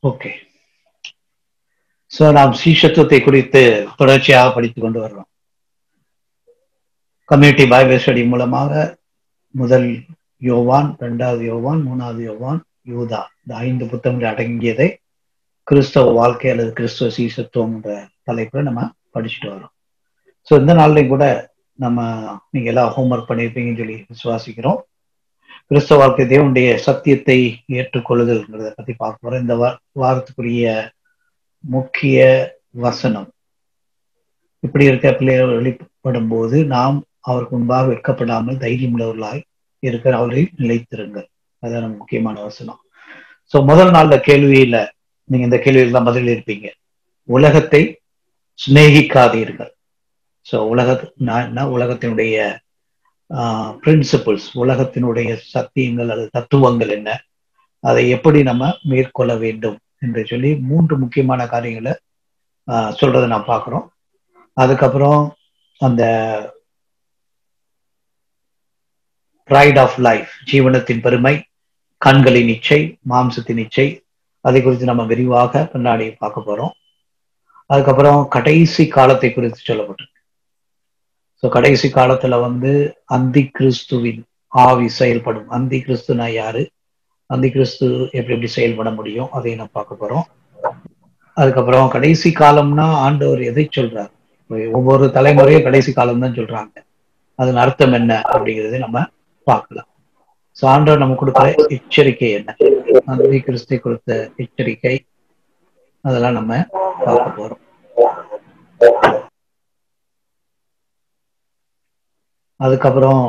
Okay. So நாம் சீஷத்துவத்தை குறித்து தொடர்ச்சியாக படித்துக் கொண்டு வர்றோம். கம்யூனிட்டி பைபிள் ஸ்டடி மூலமாக முதல் யோவான், 2வது யோவான், 3வது யோவான், யூதா, இந்த 5 புத்தகங்கள் அடங்கியதை கிறிஸ்தவ வாழ்க்கை அல்லது கிறிஸ்தவ சீஷத்துவம் என்ற தலைப்புல நம்ம படிச்சுட்டு வரோம். ஸோ இந்த நாள்லையும் கூட நீங்க எல்லாம் ஹோம்ஒர்க் பண்ணியிருப்பீங்கன்னு சொல்லி விசுவாசிக்கிறோம். கிறிஸ்தவ வாழ்க்கை தேவனுடைய சத்தியத்தை ஏற்றுக்கொள்ளுதல்ங்கிறத பத்தி பார்க்க போறோம். இந்த வாரத்துக்குரிய முக்கிய வசனம், இப்படி இருக்க பிள்ளைகள் வெளிப்படும் போது நாம் அவருக்கு முன்பாக வெட்கப்படாமல் தைரியம் உள்ளவர்களாய் இருக்கிற அவரை நிலைத்திருங்கள். அதான் நம்ம முக்கியமான வசனம். சோ முதல் நாள்ல கேள்வியில நீங்க இந்த கேள்வியில் தான் பதில் இருப்பீங்க. உலகத்தை சிநேகிக்காதீர்கள். ஸோ உலகத்தினுடைய பிரின்சிபிள்ஸ், உலகத்தினுடைய சத்தியங்கள் அல்லது தத்துவங்கள் என்ன, அதை எப்படி நம்ம மேற்கொள்ள வேண்டும் என்று சொல்லி 3 முக்கியமான காரியங்களை சொல்றதை நான் பார்க்கிறோம். அதுக்கப்புறம் அந்த ப்ரைட் ஆஃப் லைஃப், ஜீவனத்தின் பெருமை, கண்களின் இச்சை, மாம்சத்தின் இச்சை, அதை குறித்து நம்ம விரிவாக பின்னாடி பார்க்க போறோம். அதுக்கப்புறம் கடைசி காலத்தை குறித்து சொல்லப்பட்டிருக்கு. ஸோ கடைசி காலத்துல அந்தி கிறிஸ்துவின் ஆவி செயல்படும். அந்தி கிறிஸ்துனா யாரு, அந்தி கிறிஸ்து எப்படி செயல்பட முடியும், அதை நம்ம பார்க்க போறோம். அதுக்கப்புறம் கடைசி காலம்னா ஆண்டவர் எதை சொல்றாரு, ஒவ்வொரு தலைமுறையும் கடைசி காலம் தான் சொல்றாங்க, அதன் அர்த்தம் என்ன அப்படிங்கிறத நம்ம பார்க்கலாம். ஸோ ஆண்டவர் நம்ம கொடுக்குற எச்சரிக்கை என்ன, அந்தி கிறிஸ்து கொடுத்த எச்சரிக்கை, அதெல்லாம் நம்ம பார்க்க போறோம். அதுக்கப்புறம்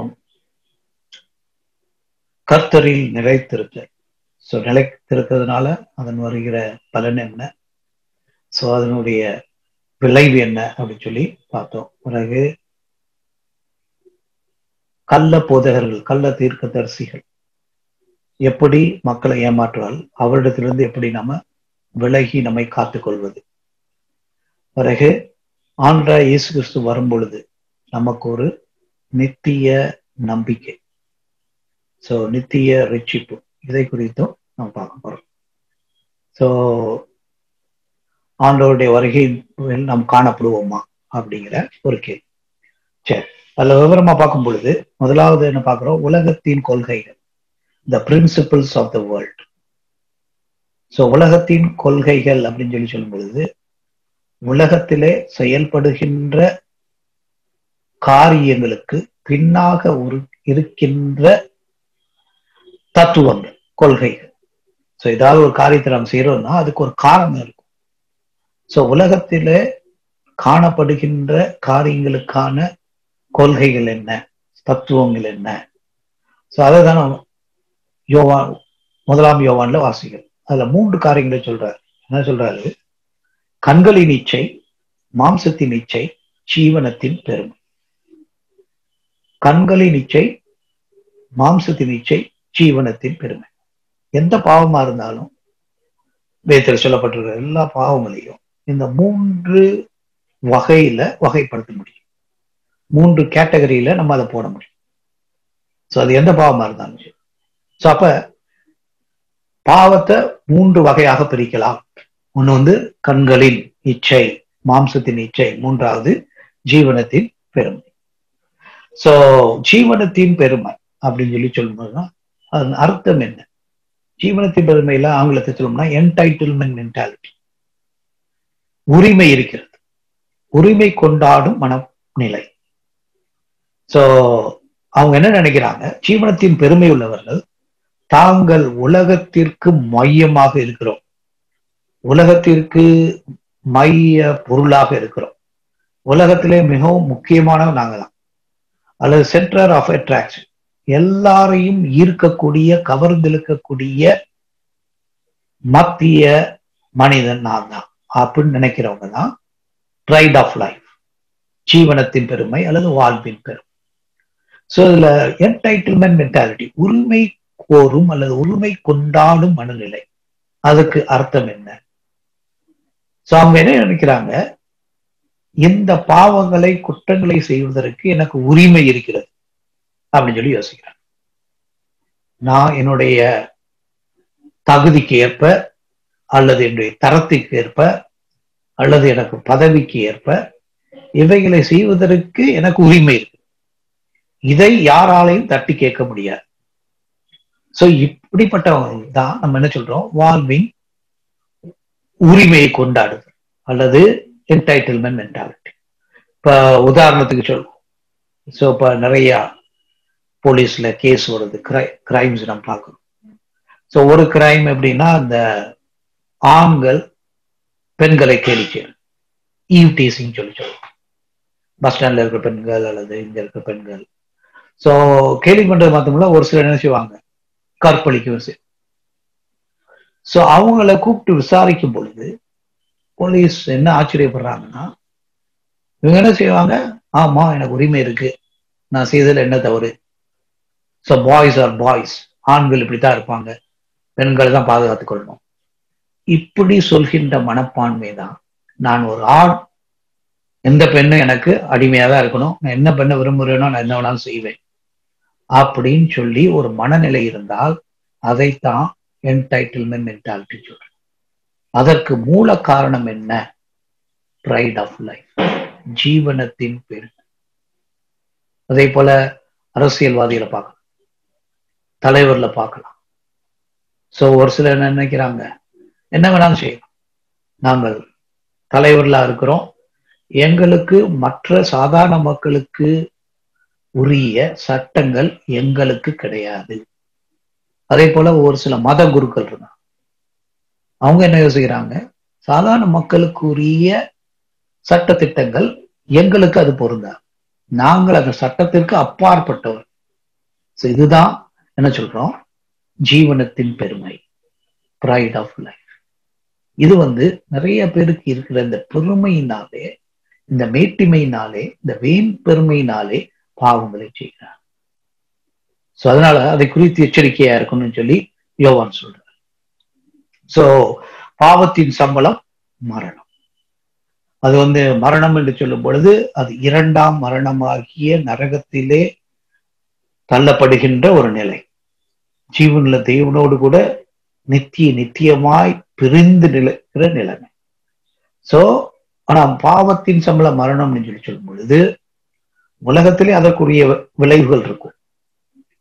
கர்த்தரில் நிலைத்திருத்தல். ஸோ நிலைத்திருக்கிறதுனால அதன் வருகிற பலன் என்ன, ஸோ அதனுடைய விளைவு என்ன அப்படின்னு சொல்லி பார்த்தோம். பிறகு கள்ள போதகர்கள், கள்ள தீர்க்கதரிசிகள் எப்படி மக்களை ஏமாற்றுவார்கள், அவரிடத்திலிருந்து எப்படி நம்ம விலகி நம்மை காத்துக்கொள்வது. பிறகு ஆண்டவராகிய இயேசு கிறிஸ்து வரும் பொழுது நமக்கு ஒரு நித்திய நம்பிக்கை, ஸோ நித்திய ரட்சிப்பு, இதை குறித்தும் நம்ம பார்க்க போறோம். ஸோ ஆண்டவருடைய வருகையில் நாம் காணப்படுவோமா அப்படிங்கிற ஒரு கேள்வி. சரி, அதுல விவரமா பார்க்கும் பொழுது முதலாவது என்ன பார்க்கிறோம், உலகத்தின் கொள்கைகள், the principles of the world. So உலகத்தின் கொள்கைகள் அப்படின்னு சொல்லும் பொழுது உலகத்திலே செயல்படுகின்ற காரியங்களுக்கு பின்னாக இருக்கின்ற தத்துவங்கள், கொள்கைகள். ஸோ ஏதாவது ஒரு காரியத்தை நாம் செய்யறோம்னா அதுக்கு ஒரு காரணம் இருக்கும். ஸோ உலகத்திலே காணப்படுகின்ற காரியங்களுக்கான கொள்கைகள் என்ன, தத்துவங்கள் என்ன, ஸோ அதை தான் யோவான், 1 யோவான்ல வாசிக்கிறோம். அதுல 3 காரியங்களை சொல்றாரு. என்ன சொல்றாரு, கண்களின் இச்சை, மாம்சத்தின் இச்சை, ஜீவனத்தின் பெருமை. கண்களின் இச்சை, மாம்சத்தின் இச்சை, ஜீவனத்தின் பெருமை. எந்த பாவமா இருந்தாலும் வேதத்தில் சொல்லப்பட்டிருக்கிற எல்லா பாவங்களையும் இந்த 3 வகையில வகைப்படுத்த முடியும். 3 கேட்டகரியில நம்ம அதை போட முடியும். ஸோ அது எந்த பாவமா இருந்தாலும் சரி. ஸோ அப்ப பாவத்தை 3 வகையாக பிரிக்கலாம். ஒண்ணு கண்களின் இச்சை, மாம்சத்தின் இச்சை, 3வது ஜீவனத்தின் பெருமை. ஸோ ஜீவனத்தின் பெருமை அப்படின்னு சொல்லும்போதுதான் அதன் அர்த்தம் என்ன. ஜீவனத்தின் பெருமையில ஆங்கிலத்தை சொல்லணும்னா என்டைட்டில்மெண்ட் மென்டாலிட்டி, உரிமை இருக்கிறது, உரிமை கொண்டாடும் மனநிலை. சோ அவங்க என்ன நினைக்கிறாங்க, ஜீவனத்தின் பெருமை உள்ளவர்கள் தாங்கள் உலகத்திற்கு மையமாக இருக்கிறோம், உலகத்திற்கு மைய பொருளாக இருக்கிறோம், உலகத்திலே மிகவும் முக்கியமானவங்க நாங்க தான், அல்லது சென்டர் ஆஃப் அட்ராக்ஷன், எல்லாரையும் ஈர்க்கக்கூடிய, கவர்ந்திழுக்கக்கூடிய மத்திய மனிதன் நான் தான் அப்படின்னு நினைக்கிறவங்க தான் ப்ரைட் ஆஃப் லைஃப், ஜீவனத்தின் பெருமை அல்லது வாழ்வின் பெருமை. ஸோ இதுல என்டைட்டில்மெண்ட் மென்டாலிட்டி, உரிமை கோரும் அல்லது உரிமை கொண்டாடும் மனநிலை, அதுக்கு அர்த்தம் என்ன. ஸோ அவங்க என்ன நினைக்கிறாங்க, இந்த பாவங்களை, குற்றங்களை செய்வதற்கு எனக்கு உரிமை இருக்கிறது அப்படின்னு சொல்லி யோசிக்கிறேன். நான் என்னுடைய தகுதிக்கு ஏற்ப அல்லது என்னுடைய தரத்துக்கு ஏற்ப அல்லது எனக்கு பதவிக்கு ஏற்ப இவைகளை செய்வதற்கு எனக்கு உரிமை இருக்கு. இதை யாராலையும் தட்டி கேட்க முடியாது. சோ இப்படிப்பட்டவங்க தான் நம்ம என்ன சொல்றோம், வாழ்வின் உரிமையை கொண்டாடுது அல்லது என்டைட்டில்மெண்ட் மென்டாலிட்டி. இப்ப உதாரணத்துக்கு சொல்லுவோம், சோ இப்ப நிறைய போலீஸ்ல கேஸ் வருது, கிரைம்ஸ் நம்ம பார்க்கணும். சோ ஒரு கிரைம் எப்படின்னா, அந்த ஆண்கள் பெண்களை கேலி செய்யணும், ஈவ் டீசிங் சொல்லி சொல்லுவோம். பஸ் ஸ்டாண்ட்ல இருக்கிற பெண்கள் அல்லது இங்க இருக்கிற பெண்கள் சோ கேலி பண்றது மாத்தோம்ல, ஒரு சிலர் என்ன செய்வாங்க, கற்பழிக்கும். சோ அவங்களை கூப்பிட்டு விசாரிக்கும் பொழுது போலீஸ் என்ன ஆச்சரியப்படுறாங்கன்னா, இவங்க என்ன செய்வாங்க, ஆமா எனக்கு உரிமை இருக்கு, நான் செய்ததுல என்ன தவறு, ஸோ பாய்ஸ் ஆர் பாய்ஸ், ஆண்கள் இப்படித்தான் இருப்பாங்க, பெண்கள் தான் பாதுகாத்துக் கொள்ளணும், இப்படி சொல்கின்ற மனப்பான்மை தான். நான் ஒரு ஆண், எந்த பெண்ணும் எனக்கு அடிமையா தான் இருக்கணும், நான் என்ன பெண்ணை விரும்புகிறேனோ நான் என்ன வேணாலும் செய்வேன் அப்படின்னு சொல்லி ஒரு மனநிலை இருந்தால் அதைத்தான் என்டைட்டில்மெண்ட் மென்டாலிட்டி சொல்றேன். அதற்கு மூல காரணம் என்ன? பிரைட் ஆஃப் லைஃப், ஜீவனத்தின் பெருமை. அதே போல அரசியல்வாதிகளை பார்க்கலாம், தலைவர்ல பார்க்கலாம். சோ ஒரு சிலர் என்ன நினைக்கிறாங்க, என்ன வேணாலும் செய்யலாம், நாங்கள் தலைவர்களா இருக்கிறோம், எங்களுக்கு மற்ற சாதாரண மக்களுக்கு உரிய சட்டங்கள் எங்களுக்கு கிடையாது. அதே போல ஒரு சில மத குருக்கள் இருந்தாங்க, அவங்க என்ன யோசிக்கிறாங்க, சாதாரண மக்களுக்கு உரிய சட்ட திட்டங்கள் எங்களுக்கு அது பொருந்தா, நாங்கள் அந்த சட்டத்திற்கு அப்பாற்பட்டவர். இதுதான் என்ன சொல்றோம், ஜீவனத்தின் பெருமை, பிரைட் ஆஃப் லைஃப். இது நிறைய பேருக்கு இருக்கிற இந்த பெருமையினாலே, இந்த மேட்டிமையினாலே, இந்த வீண் பெருமையினாலே பாவங்களை செய்கிறார். சோ அதனால அதை குறித்து எச்சரிக்கையா இருக்கணும்னு சொல்லி யோவான் சொல்றார். சோ பாவத்தின் சம்பளம் மரணம். அது மரணம் என்று சொல்லும் பொழுது அது இரண்டாம் மரணமாகிய நரகத்திலே தள்ளப்படுகின்ற ஒரு நிலை, ஜீவன்ல தேவனோடு கூட நித்தியமாய் பிரிந்து நிலைக்கிற நிலைமை. சோ ஆனா பாவத்தின் சம்பளம் மரணம் சொல்லி சொல்லும் பொழுது உலகத்திலே அதற்குரிய விளைவுகள் இருக்கும்.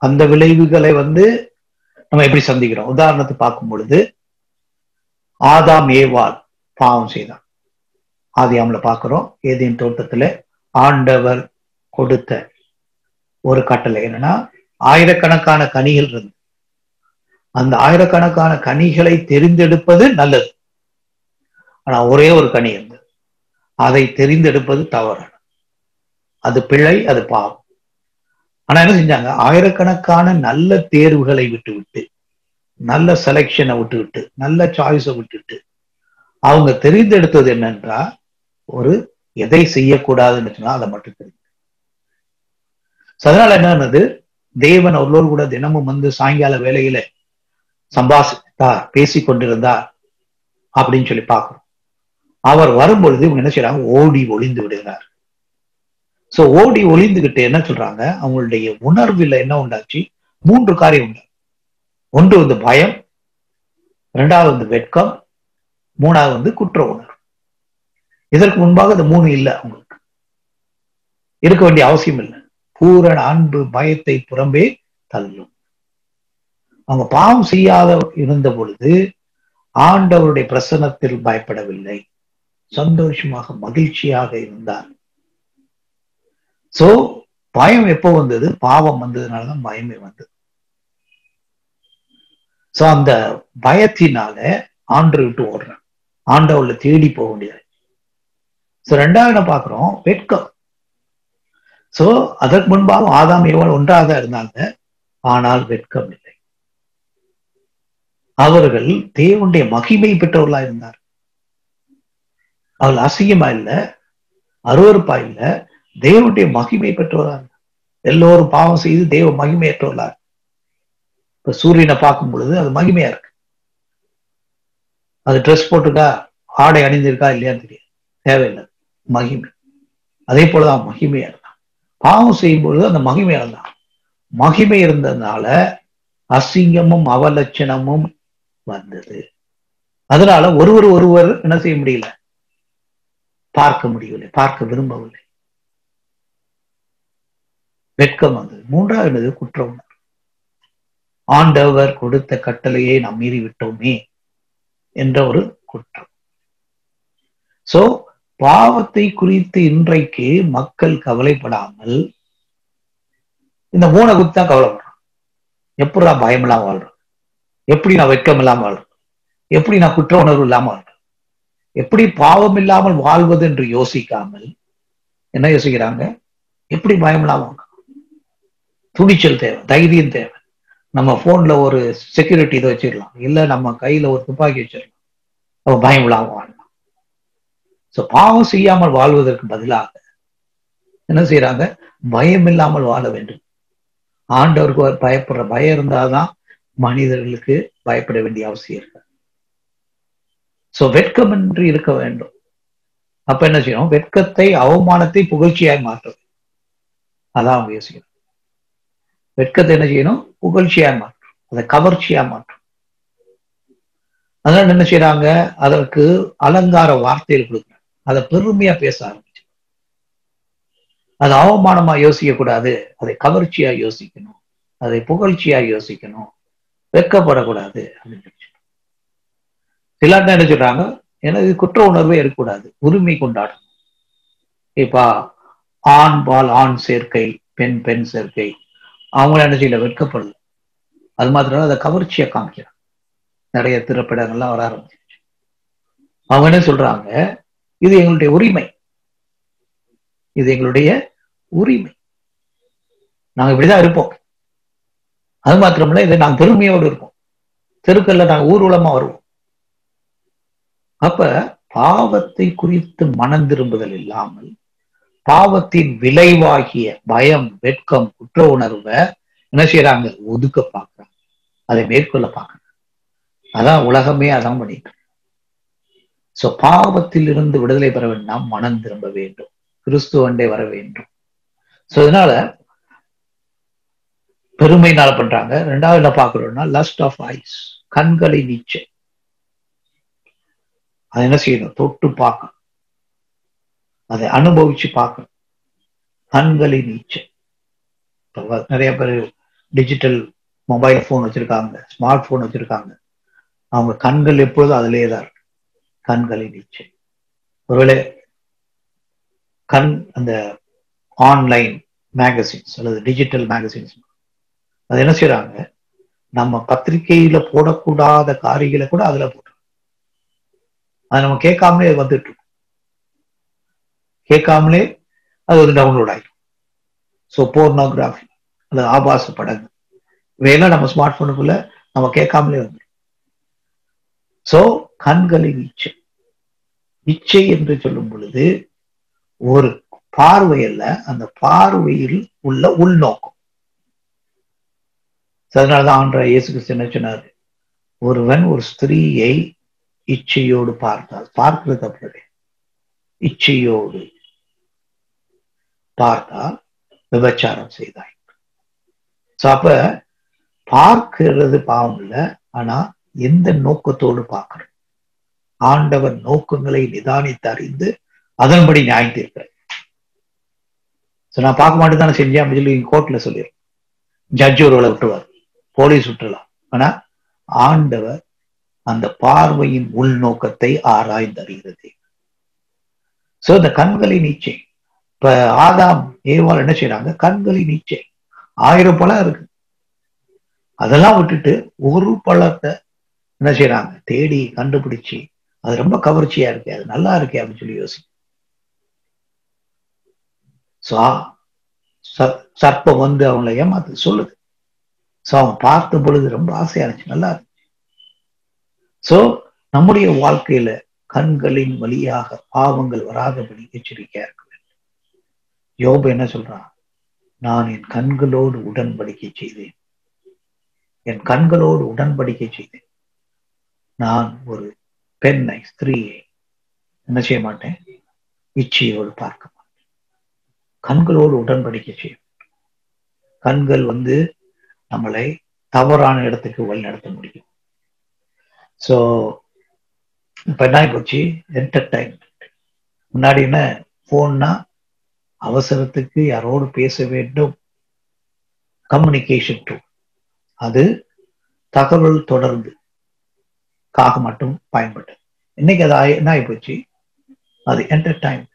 அந்த விளைவுகளை நம்ம எப்படி சந்திக்கிறோம்? உதாரணத்துக்கு பார்க்கும் பொழுது, ஆதாம் ஏவாள் பாவம் செய்தான். ஆதியாம்ல பார்க்கிறோம், ஏதேன் தோட்டத்துல ஆண்டவர் கொடுத்த ஒரு கட்டளை என்னன்னா, ஆயிரக்கணக்கான கனிகள் இருந்து அந்த ஆயிரக்கணக்கான கனிகளை தெரிந்தெடுப்பது நல்லது. ஆனா ஒரே ஒரு கனி இருந்தது, அதை தெரிந்தெடுப்பது தவறு, அது பிழை, அது பாவம். ஆனா என்ன செஞ்சாங்க, ஆயிரக்கணக்கான நல்ல தேர்வுகளை விட்டுவிட்டு, நல்ல செலெக்ஷனை விட்டுவிட்டு, நல்ல சாய்ஸை விட்டுட்டு அவங்க தெரிந்தெடுத்தது என்னன்றா, ஒரு எதை செய்யக்கூடாதுன்னு சொன்னா அதை மட்டும் தெரியும். அதனால என்னன்னது, தேவன் அவர்களோடு கூட தினமும் சாயங்கால வேலையில சம்பாஷித்தா பேசிக்கொண்டிருந்தா அப்படின்னு சொல்லி பார்க்கிறோம். அவர் வரும்பொழுது இவங்க என்ன செய்யறாங்க, ஓடி ஒளிந்து விடுகிறார். சோ ஓடி ஒளிந்துகிட்டு என்ன சொல்றாங்க, அவங்களுடைய உணர்வில் என்ன உண்டாச்சு, 3 காரியம் உண்டு. ஒன்று பயம், 2வது வெட்கம், 3வது குற்ற உணர்வு. இதற்கு முன்பாக இந்த 3 இல்லை, அவங்களுக்கு இருக்க வேண்டிய அவசியம் இல்லை. பூரண அன்பு பயத்தை புறம்பே தள்ளும். அவங்க பாவம் செய்யாத இருந்த பொழுது ஆண்டவருடைய பிரசன்னத்தில் பயப்படவில்லை, சந்தோஷமாக மகிழ்ச்சியாக இருந்தார். சோ பயம் எப்போ வந்தது, பாவம் வந்ததுனாலதான் பயமே வந்தது. சோ அந்த பயத்தினால ஆண்டவர் விட்டு ஓடுறான், ஆண்டவர்ல தேடி போக முடியாது. சோ 2வது பாக்குறோம், வெட்கம். சோ அதற்கு முன்பாக ஆதாம் ஏவாள் ஒன்றாக இருந்தாங்க, ஆனால் வெட்கம் இல்லை. அவர்கள் தேவனுடைய மகிமை பெற்றவர்களா இருந்தார். அவர்கள் அசிங்கமா இல்ல, அருவருப்பா இல்ல, தேவனுடைய மகிமை பெற்றவர்களா. எல்லோரும் பாவம் செய்து தேவ மகிமையற்றவர்களா. இப்ப சூரியனை பார்க்கும் பொழுது அது மகிமையா இருக்கு, அது ட்ரெஸ் போட்டுக்கா, ஆடை அணிந்திருக்கா இல்லையான்னு தெரியாது, தேவையில்லை, மகிமை. அதே போலதான் மகிமையா இருந்தான். பாவம் செய்யும் பொழுது அந்த மகிமையா இருந்தான். மகிமை இருந்ததுனால அசிங்கமும் அவலட்சணமும் வந்தது. அதனால ஒருவர் என்ன செய்ய முடியல, பார்க்க முடியவில்லை, பார்க்க விரும்பவில்லை. வெட்கம் வந்தது. மூன்றாவது குற்ற உணர்வு. ஆண்டவர் கொடுத்த கட்டளையை நாம் மீறி விட்டோமே என்ற ஒரு குற்றம். சோ பாவத்தை குறித்து இன்றைக்கு மக்கள் கவலைப்படாமல் இந்த மூணை குறித்து தான் கவலைப்படுறான். எப்படி நான் பயம் இல்லாம வாழ்றேன், எப்படி நான் வெட்கம் இல்லாம வாழ்றேன், எப்படி நான் குற்ற உணர்வு இல்லாம வாழ்றேன், எப்படி பாவம் இல்லாமல் வாழ்வது என்று யோசிக்காமல் என்ன யோசிக்கிறாங்க, எப்படி பயம் இல்லாம வாழ்றோம். துணிச்சல் தேவை, தைரியம் தேவை. நம்ம போன்ல ஒரு செக்யூரிட்டி இதை வச்சிடலாம், இல்ல நம்ம கையில ஒரு துப்பாக்கி வச்சிடலாம், நம்ம பயம் இல்லாம வாழலாம். சோ பாவம் செய்யாமல் வாழ்வதற்கு பதிலாக என்ன செய்யறாங்க, பயம் இல்லாமல் வாழ வேண்டும். ஆண்டவருக்கு பயப்படுற பயம் இருந்தாதான் மனிதர்களுக்கு பயப்பட வேண்டிய அவசியம் இருக்கு. சோ வெட்கமின்றி இருக்க வேண்டும். அப்ப என்ன செய்யணும், வெட்கத்தை அவமானத்தை புகழ்ச்சியாய் மாற்றும். அதான் அவங்க யோசிக்கணும். வெட்கத்தை என்ன செய்யணும், புகழ்ச்சியா மாற்றும், அதை கவர்ச்சியா மாற்றும். அதனால என்ன செய்யறாங்க, அதற்கு அலங்கார வார்த்தைகள் கொடுக்குறாங்க, அதை பெருமையா பேச ஆரம்பிச்சு. அது அவமானமா யோசிக்க கூடாது, அதை கவர்ச்சியா யோசிக்கணும், அதை புகழ்ச்சியா யோசிக்கணும், வெட்கப்படக்கூடாது அப்படின்னு. சிலர் என்ன சொல்றாங்க, எனக்கு குற்ற உணர்வே இருக்கக்கூடாது, உரிமை கொண்டாடணும். இப்ப ஆண் பால் ஆண் சேர்க்கை, பெண் பெண் சேர்க்கை, அவங்கள என்ன செய்யல, வெட்கப்படல. அது மாத்திரம் அதை கவர்ச்சியா காமிக்கிறாங்க. நிறைய திரைப்படங்கள்லாம் வர ஆரம்பிச்சிருச்சு. அவங்க என்ன சொல்றாங்க, இது எங்களுடைய உரிமை, இது எங்களுடைய உரிமை, நாங்க இப்படிதான் இருப்போம். அது மாத்திரமல்ல, இதை நாங்க பெருமையோடு இருப்போம், தெருக்கல்ல நாங்க ஊர்வலமா வருவோம். அப்ப பாவத்தை குறித்து மனம் திரும்புதல் இல்லாமல் பாவத்தின் விளைவாகிய பயம், வெட்கம், குற்ற உணர்வை என்ன செய்யறாங்க, ஒதுக்க பார்க்கறாங்க, அதை மேற்கொள்ள பார்க்கறாங்க. அதான் உலகமே அதான் பண்ணிட்டு. சோ பாவத்தில் இருந்து விடுதலை பெற வேண்டாம், மனம் திரும்ப வேண்டும், கிறிஸ்துவண்டே வர வேண்டும். சோ இதனால பெருமைனால பண்றாங்க. ரெண்டாவது என்ன பார்க்கிறோம்னா, லஸ்ட் ஆஃப் ஐஸ், கண்களை நீச்சை. அதை என்ன செய்யணும், தொட்டு பார்க்கணும், அதை அனுபவிச்சு பார்க்கணும், கண்களை நீச்சை. நிறைய பேர் டிஜிட்டல் மொபைல் போன் வச்சிருக்காங்க, ஸ்மார்ட் போன் வச்சிருக்காங்க, அவங்க கண்கள் எப்பொழுதும் அதிலே தான் இருக்கு. கண்களை நீச்சை. ஒருவேளை அந்த ஆன்லைன் மேகசின்ஸ் அல்லது டிஜிட்டல் மேகசின்ஸ் அது என்ன செய்யறாங்க, நம்ம பத்திரிகையில போடக்கூடாத காரியங்களை கூட அதுல போடுறோம். அது நம்ம கேட்காமலே வந்துட்டு இருக்கும், கேட்காமலே அது ஒரு டவுன்லோட் ஆயிடும். ஸோ போர்னோகிராஃபி அல்லது ஆபாச படங்கள் இவையெல்லாம் நம்ம ஸ்மார்ட் போனுக்குள்ள நம்ம கேட்காமலே வந்துடும். சோ கண்களின் இச்சை. இச்சை என்று சொல்லும் பொழுது ஒரு பார்வையல்ல, அந்த பார்வையில் உள்ள உள்நோக்கம். அதனாலதான் ஆண்டவர் இயேசு கிறிஸ்து என்ன சொன்னாரு, ஒருவன் ஒரு ஸ்திரீயை இச்சையோடு பார்த்தால், பார்க்கிறது தப்பு, இச்சையோடு பார்த்தால் விபச்சாரம் செய்தாய். அப்ப பார்க்கிறது பாவம் இல்லை, ஆனா எந்த நோக்கத்தோடு பார்க்கிறோம், ஆண்டவர் நோக்கங்களை நிதானித்து அறிந்து அதன்படி நியாயம் தீர்க்கிறார். நான் பார்க்க மாட்டேன் தானே செஞ்சேன் அப்படின்னு சொல்லி கோர்ட்ல சொல்லிடுறோம், ஜட்ஜ் ஒருவேளை விட்டுருவார், போலீஸ் விட்டுறலாம். ஆனா ஆண்டவர் அந்த பார்வையின் உள்நோக்கத்தை ஆராய்ந்து அறிகிறது. சோ இந்த கண்களின் இச்சை. இப்ப ஆதாம் ஏவாள் என்ன செய்யறாங்க, கண்களின் இச்சை. 1000 பழம் இருக்கு, அதெல்லாம் விட்டுட்டு ஒரு பழத்தை என்ன செய்யறாங்க, தேடி கண்டுபிடிச்சு அது ரொம்ப கவர்ச்சியா இருக்கு, அது நல்லா இருக்கு அப்படின்னு சொல்லி யோசி. சர்ப்பம் வந்து அவங்களை ஏமாத்து சொல்லுது. சோ அவன் பார்த்த பொழுது ரொம்ப ஆசையா இருந்துச்சு, நல்லா இருந்துச்சு. சோ நம்முடைய வாழ்க்கையில கண்களின் வழியாக பாவங்கள் வராதபடி எச்சரிக்கையா இருக்க வேண்டும். யோபு என்ன சொல்றான், நான் என் கண்களோடு உடன்படிக்கை செய்தேன், என் கண்களோடு உடன்படிக்கை செய்தேன், நான் ஒரு பெண்ணை, ஸ்திரீயை என்ன செய்ய மாட்டேன், இச்சையோடு பார்க்க மாட்டேன். கண்களோடு உடன்படிக்கை செய்ய. கண்கள் வந்து நம்மளை தவறான இடத்துக்கு வழி நடத்த முடியும். சோ இப்ப என்ன போச்சு, என்டர்டைன்மெண்ட். முன்னாடி என்ன, போன்னா அவசரத்துக்கு யாரோடு பேச வேண்டும், கம்யூனிகேஷன் டூல். அது தகவல் தொடர்புக்காக மட்டும் பயன்பட்டது. இன்னைக்கு அது என்ன ஆகி போச்சு, அது என்டர்டைன்மெண்ட்.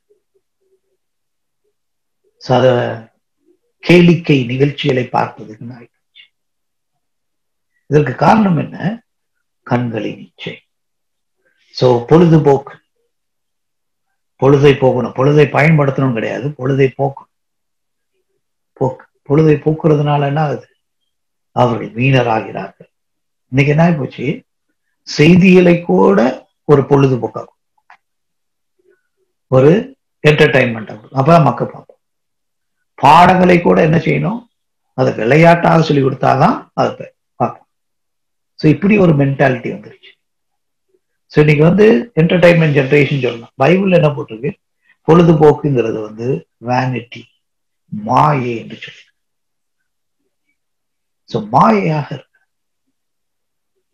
அத கேளிக்கை நிகழ்ச்சிகளை பார்ப்பதுக்கு ஆயிடுச்சு. இதற்கு காரணம் என்ன, கண்களின் இச்சை. சோ பொழுதுபோக்கு, பொழுதை போகணும், பொழுதை பயன்படுத்தணும் கிடையாது, பொழுதை போக்கணும். பொழுதை போக்குறதுனால என்ன ஆகுது, அவர்கள் வீணராகிறார்கள். இன்னைக்கு என்ன போச்சு, செய்திகளை கூட ஒரு பொழுதுபோக்காகும், ஒரு என்டர்டைன்மெண்ட் ஆகும். அப்பதான் மக்கள் பார்ப்போம். பாடங்களை கூட என்ன செய்யணும், அதை விளையாட்டாக சொல்லி கொடுத்தாதான் அதை பார்ப்போம். ஸோ இப்படி ஒரு மென்டாலிட்டி வந்துருச்சு. ஸோ இன்னைக்கு என்டர்டைன்மெண்ட் ஜெனரேஷன் சொல்லலாம். பைபிள் என்ன போட்டிருக்கு, பொழுதுபோக்குங்கிறது வேனிட்டி, மாயை என்று சொல்லி. ஸோ மாயையாக இருக்கு.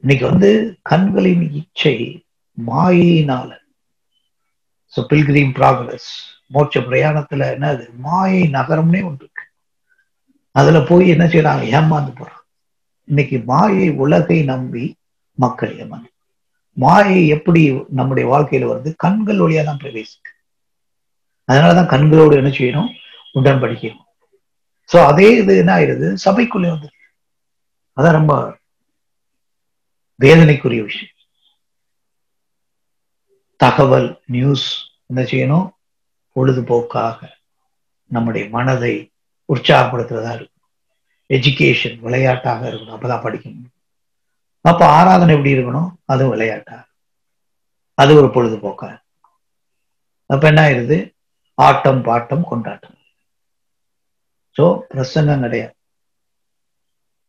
இன்னைக்கு கண்களின் இச்சை மாயினால. ஸோ பில்கிரீம் ப்ராக்ரஸ், மோட்ச பிரயாணத்துல என்னது, மாயை நகரம்னே ஒன்று இருக்கு. அதுல போய் என்ன செய்யறாங்க, ஏமாந்து போறாங்க. இன்னைக்கு மாயை உலகை நம்பி மக்கள் ஏமாந்து. மாயை எப்படி நம்முடைய வாழ்க்கையில வருது, கண்கள் வழியா தான் பிரவேசிக்கு. அதனாலதான் கண்களோடு என்ன செய்யணும், உடன்படிக்கணும். சோ அதே இது என்ன ஆயிடுது, சபைக்குள்ளே வந்து. அதான் ரொம்ப வேதனைக்குரிய விஷயம். தகவல் நியூஸ் என்ன செய்யணும், பொழுதுபோக்காக நம்முடைய மனதை உற்சாகப்படுத்துறதா இருக்கும். எஜுகேஷன் விளையாட்டாக இருக்கணும், அப்பதான் படிக்கணும். அப்ப ஆராதனை எப்படி இருக்கணும், அது விளையாட்டா, அது ஒரு பொழுதுபோக்கா. அப்ப என்ன ஆயிருது, ஆட்டம் பாட்டம் கொண்டாட்டம். சோ பிரசங்கம் கிடையாது,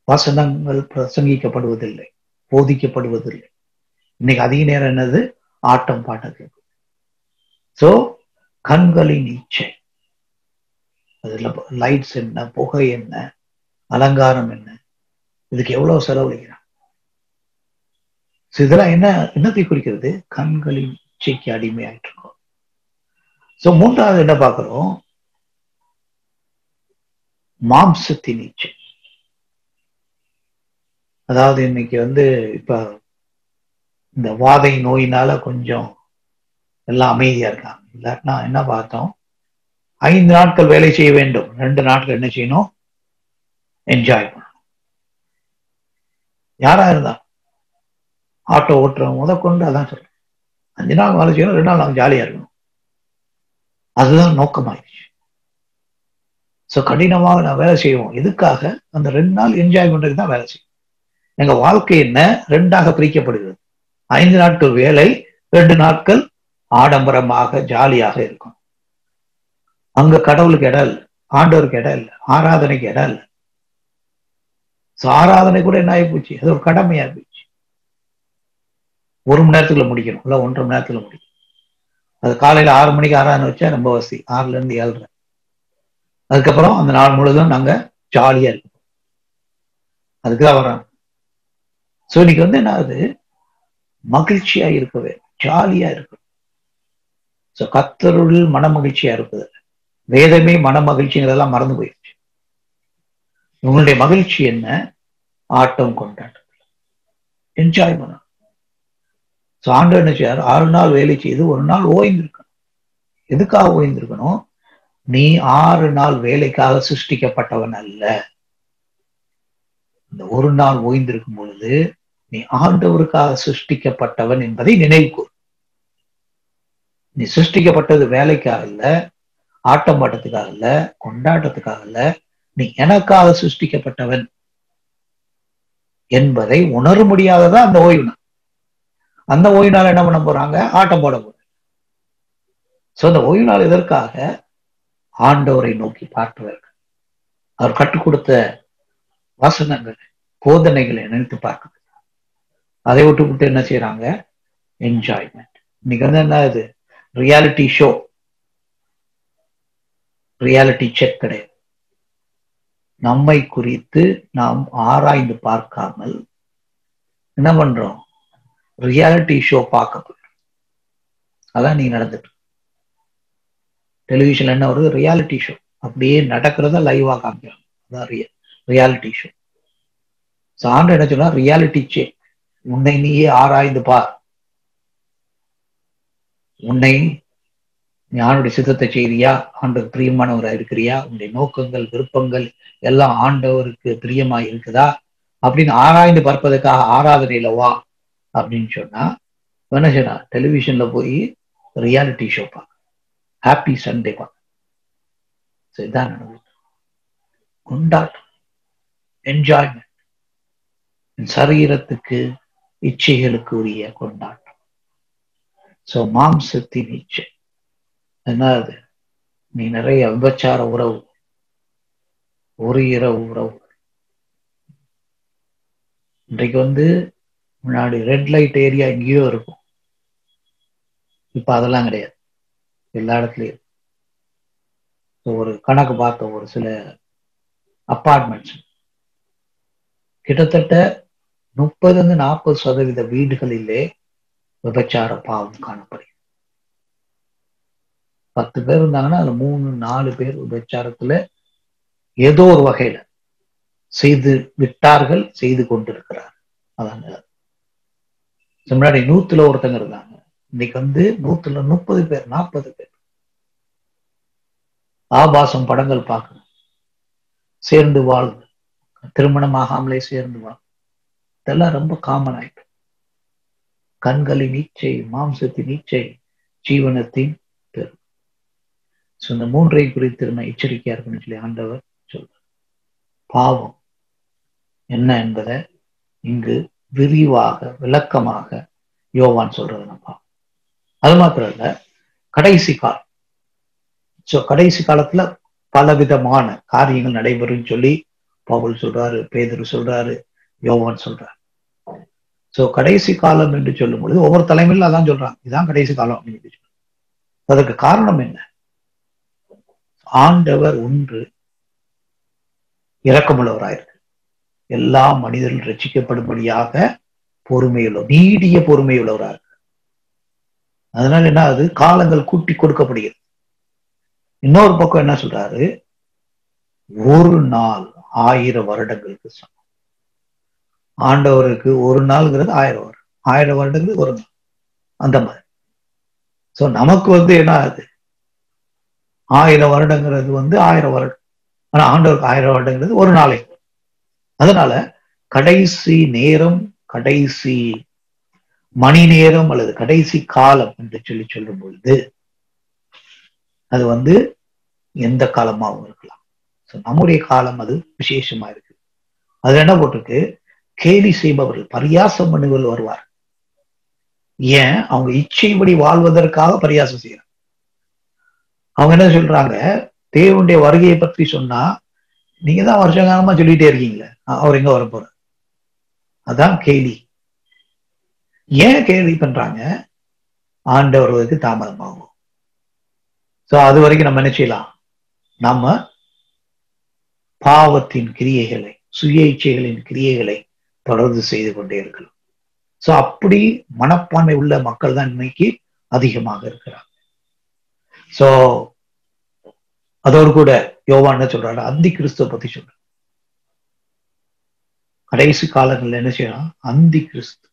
வசனங்கள் பிரசங்கிக்கப்படுவதில்லை, போதிக்கப்படுவதில்லை. இன்னைக்கு அதிக நேரம் என்னது, ஆட்டம் பாட்டம் கேட்கும். சோ கண்களின் இச்சை, அதுல லைட்ஸ் என்ன, புகை என்ன, அலங்காரம் என்ன, இதுக்கு எவ்வளவு செலவழிக்கிறான். இதெல்லாம் என்னத்தை குறிக்கிறது, கண்களின் இச்சைக்கு அடிமையாயிட்டு இருக்கோம். சோ மூன்றாவது என்ன பார்க்கிறோம், மாம்சத்தின் இச்சை. அதாவது இன்னைக்கு இப்ப இந்த வாதை நோயினால கொஞ்சம் எல்லாம் அமைதியா இருக்காங்க. இல்லாட்டினா என்ன பார்த்தோம், 5 நாட்கள் வேலை செய்ய வேண்டும், 2 நாட்கள் என்ன செய்யணும், என்ஜாய் பண்ணணும். யாரா இருந்தா, ஆட்டோ ஓட்டுறவங்க முதற்கொண்டு அதான் சொல்றேன், 5 நாள் வேலை செய்யணும், 2 நாள் நாங்க ஜாலியா இருக்கணும். அதுதான் நோக்கமாயிடுச்சு. சோ கடினமாக நான் வேலை செய்வோம், எதுக்காக, அந்த 2 நாள் என்ஜாய் பண்றதுக்கு தான் வேலை செய்யும். எங்க வாழ்க்கை என்ன, 2ஆக பிரிக்கப்படுகிறது. 5 நாட்கள் வேலை, 2 நாட்கள் ஆடம்பரமாக ஜாலியாக இருக்கும். அங்க கடவுளுக்கு இடம் இல்லை, ஆண்டவருக்கு இடம் இல்லை, ஆராதனைக்கு இடம் இல்லை. ஆராதனை கூட என்ன ஆகி போச்சு, அது ஒரு கடமையா போச்சு. 1 மணி நேரத்துல முடிக்கணும், இல்ல 1.5 மணி நேரத்துல முடிக்கணும். அது காலையில 6 மணிக்கு ஆராதனை வச்சா ரொம்ப வசதி, 6ல இருந்து 7:30. அதுக்கப்புறம் அந்த நாள் முழுதும் நாங்க ஜாலியா இருக்கோம், அதுக்குதான் வரோம். சோ இன்னைக்கு என்ன ஆகுது, மகிழ்ச்சியா இருக்கவே, ஜாலியா இருக்கு. சோ கர்த்தருள் மன மகிழ்ச்சியா இருக்குது. வேதமே மன மகிழ்ச்சிங்கிறதெல்லாம் மறந்து போயிடுச்சு. உங்களுடைய மகிழ்ச்சி என்ன, ஆட்டம் கொண்டாட்டம், என்ஜாய் பண்ணணும். ஆண்டவர் என்ன செய்யாரு, 6 நாள் வேலை செய்து 1 நாள் ஓய்ந்திருக்கணும். எதுக்காக ஓய்ந்திருக்கணும், நீ 6 நாள் வேலைக்காக சிருஷ்டிக்கப்பட்டவன் அல்ல. இந்த 1 நாள் ஓய்ந்திருக்கும் பொழுது நீ ஆண்டவருக்காக சிருஷ்டிக்கப்பட்டவன் என்பதை நினைவுகூர். நீ சிருஷ்டிக்கப்பட்டது வேலைக்காக இல்ல, ஆட்டம் பாட்டத்துக்காக இல்ல, கொண்டாட்டத்துக்காக இல்ல, நீ எனக்காக சிருஷ்டிக்கப்பட்டவன் என்பதை உணர முடியாததான் அந்த ஓய்வு நாள். அந்த ஓய்வு நாள் என்ன பண்ண போறாங்க, ஆட்டம் போட போறாங்க. சோ அந்த ஓய்வு நாள் எதற்காக, ஆண்டவரை நோக்கி பார்ப்பதற்கு, அவர் கற்றுக் கொடுத்த வசனங்கள் போதனைகளை நினைத்து பார்க்க. அதை விட்டு என்ன செய்யறாங்க, என்ஜாய்மெண்ட். இன்னைக்கு என்ன இது, ரியாலிட்டி ஷோ, ரியாலிட்டி செக் கிடையாது. நம்மை குறித்து நாம் ஆராய்ந்து பார்க்காமல் என்ன பண்றோம், ரியாலிட்டி ஷோ பார்க்க போறோம். அதான் நீங்க நடந்துட்டு டெலிவிஷன்ல என்ன வருது, ரியாலிட்டி ஷோ. அப்படியே நடக்கிறத லைவா காமிக்கிறாங்க. அதான் ரியாலிட்டி ஷோ. ஆண்டு என்ன சொன்னா, ரியாலிட்டி செக். உன்னை நீயே ஆராய்ந்து பார். உன்னை ஞானுடைய சித்தத்தை செய்தியா, ஆண்டவர் பிரியமானவரா இருக்கிறியா, உன்னுடைய நோக்கங்கள் விருப்பங்கள் எல்லாம் ஆண்டவருக்கு பிரியமா இருக்குதா அப்படின்னு ஆராய்ந்து பார்ப்பதற்காக ஆராதனையில வா அப்படின்னு சொன்னா என்ன செய்யணும், டெலிவிஷன்ல போய் ரியாலிட்டி ஷோ பார்க்க, ஹாப்பி சண்டே பார்க்க. இதுதான் நடந்தது. கொண்டாட்டம், என்ஜாய்மெண்ட், சரீரத்துக்கு இச்சைகளுக்கு உரிய கொண்டாட்டம். சோ மாம்சத்தின் இச்சை என்னது, நீ நிறைய விபச்சார உறவு, ஒரு இரவு உறவு. இன்றைக்கு முன்னாடி ரெட் லைட் ஏரியா எங்கேயோ இருக்கும், இப்ப அதெல்லாம் கிடையாது, எல்லா இடத்துலயும். ஒரு கணக்கு பார்த்த ஒரு சில அப்பார்ட்மெண்ட்ஸ் கிட்டத்தட்ட 30-40% வீடுகளிலே விபச்சார பாவம் காணப்படுகிறது. 10 பேர் இருந்தாங்கன்னா அதுல 3-4 பேர் விபச்சாரத்துல ஏதோ ஒரு வகையில செய்து விட்டார்கள், செய்து கொண்டிருக்கிறார். அதாங்க முன்னாடி 100ல ஒருத்தங்க இருந்தாங்க, இன்னைக்கு 100ல 30 பேர் 40 பேர். ஆபாசம் படங்கள் பார்க்கணும், சேர்ந்து வாழ்வு, திருமணம் ஆகாமலே சேர்ந்து வாழ், இதெல்லாம் ரொம்ப காமன் ஆயிட்டு. கண்களின் இச்சை, மாம்சத்தின் இச்சை, ஜீவனத்தின் பெரும். இந்த 3 குறித்து நான் எச்சரிக்கையா இருக்குன்னு சொல்லி ஆண்டவர் சொல்றார். பாவம் என்ன என்பதை இங்கு விரிவாக விளக்கமாக யோவான் சொல்றது நம்ம. அது மாத்திரம் இல்ல, கடைசி காலம். கடைசி காலத்துல பலவிதமான காரியங்கள் நடைபெறும் சொல்லி பவுல் சொல்றாரு, பேதுரு சொல்றாரு, யோவான் சொல்றாரு. கடைசி காலம் என்று சொல்லும் பொழுது ஒவ்வொரு தலைமையில அதான் சொல்றாங்க, இதுதான் கடைசி காலம் அப்படின்னு. அதற்கு காரணம் என்ன? ஆண்டவர் ஒன்று இரக்கமுள்ளவராயிருக்கு, எல்லா மனிதர்கள் ரட்சிக்கப்படும்படியாக பொறுமையுள்ள, நீடிய பொறுமையுள்ளவராக. அதனால என்ன ஆகுது, காலங்கள் கூட்டி கொடுக்கப்படுகிறது. இன்னொரு பக்கம் என்ன சொல்றாரு, ஒரு நாள் 1000 வருடங்களுக்கு சமம். ஆண்டவருக்கு ஒரு நாள்ங்கிறது 1000 வருடம், 1000 வருடங்கிறது ஒரு நாள், அந்த மாதிரி. நமக்கு என்ன ஆகுது, 1000 வருடங்கிறது 1000 வருடம், ஆனா ஆண்டவருக்கு 1000 வருடங்கிறது ஒரு நாளை. அதனால கடைசி நேரம், கடைசி மணி நேரம் அல்லது கடைசி காலம் என்று சொல்லி சொல்லும் பொழுது அது எந்த காலமாகவும் இருக்கலாம். நம்முடைய காலம் அது விசேஷமா இருக்கு. அது என்ன போட்டிருக்கு, கேலி செய்பவர்கள், பரியாசம் பண்ணுவர்கள் வருவார். ஏன்? அவங்க இச்சைப்படி வாழ்வதற்காக பரியாசம் செய்யறாங்க. அவங்க என்ன சொல்றாங்க, தேவனுடைய வருகையை பற்றி சொன்னா நீங்க தான் வருஷ காலமா சொல்லிட்டே இருக்கீங்களே, அவர் எங்க வர போற. அதான் கேலி. ஏன் கேலி பண்றாங்க? ஆண்டவர் வருவதற்கு தாமதமாகும். அது வரைக்கும் நம்ம என்ன செய்யலாம், நம்ம பாவத்தின் கிரியைகளை, சுய இச்சைகளின் கிரியைகளை தொடர்ந்து செய்து கொண்டே இருக்கலாம். அப்படி மனப்பான்மை உள்ள மக்கள் தான் இன்னைக்கு அதிகமாக இருக்கிறாங்க. அதோடு கூட யோவான் என்ன சொல்றாரு, அந்தி கிறிஸ்துவ பத்தி சொல்ற. கடைசி காலங்கள்ல என்ன செய்யலாம், அந்தி கிறிஸ்து.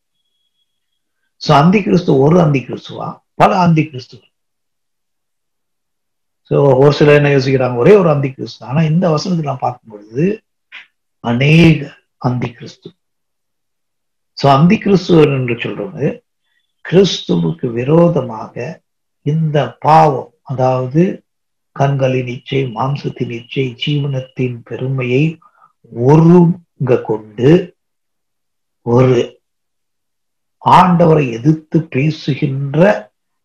அந்தி கிறிஸ்து ஒரு அந்தி கிறிஸ்துவா, பல அந்தி கிறிஸ்துவ. ஒரு சிலர் என்ன யோசிக்கிறாங்க, ஒரே ஒரு அந்தி கிறிஸ்து. ஆனா இந்த வசனத்தை நான் பார்க்கும் பொழுது அநேக அந்தி கிறிஸ்து. அந்தி கிறிஸ்துவர் என்று சொல்றது கிறிஸ்துவுக்கு விரோதமாக இந்த பாவம், அதாவது கண்களின் இச்சை, மாம்சத்தின் இச்சை, ஜீவனத்தின் பெருமையை ஒருங்க கொண்டு ஒரு ஆண்டவரை எதிர்த்து பேசுகின்ற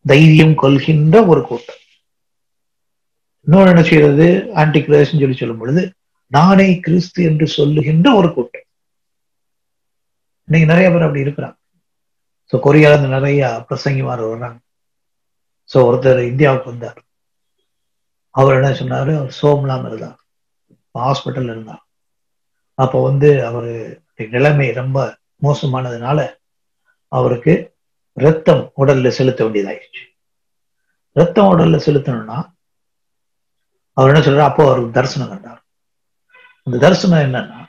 தைரியம் கொள்கின்ற ஒரு கூட்டம். இன்னொன்று என்ன செய்யறது, ஆன்டி கிரைஸ்ட் சொல்லி சொல்லும் பொழுது நானே கிறிஸ்து என்று சொல்லுகின்ற ஒரு கூட்டம். இன்னைக்கு நிறைய பேர் அப்படி இருக்கிறாங்க. கொரியால இருந்து நிறைய பிரசங்கிமார் வர்றாங்க. ஒருத்தர் இந்தியாவுக்கு வந்தார். அவர் என்ன சொன்னாரு, அவர் சோம்லாம் இருந்தார், ஹாஸ்பிட்டல் இருந்தார். அப்போ அவரு நிலைமை ரொம்ப மோசமானதுனால அவருக்கு ரத்தம் உடல்ல செலுத்த வேண்டியதாயிடுச்சு. ரத்தம் உடல்ல செலுத்தணும்னா அவர் என்ன சொல்றாரு, அப்போ அவருக்கு தரிசனம் கண்டார். அந்த தரிசனம் என்னன்னா,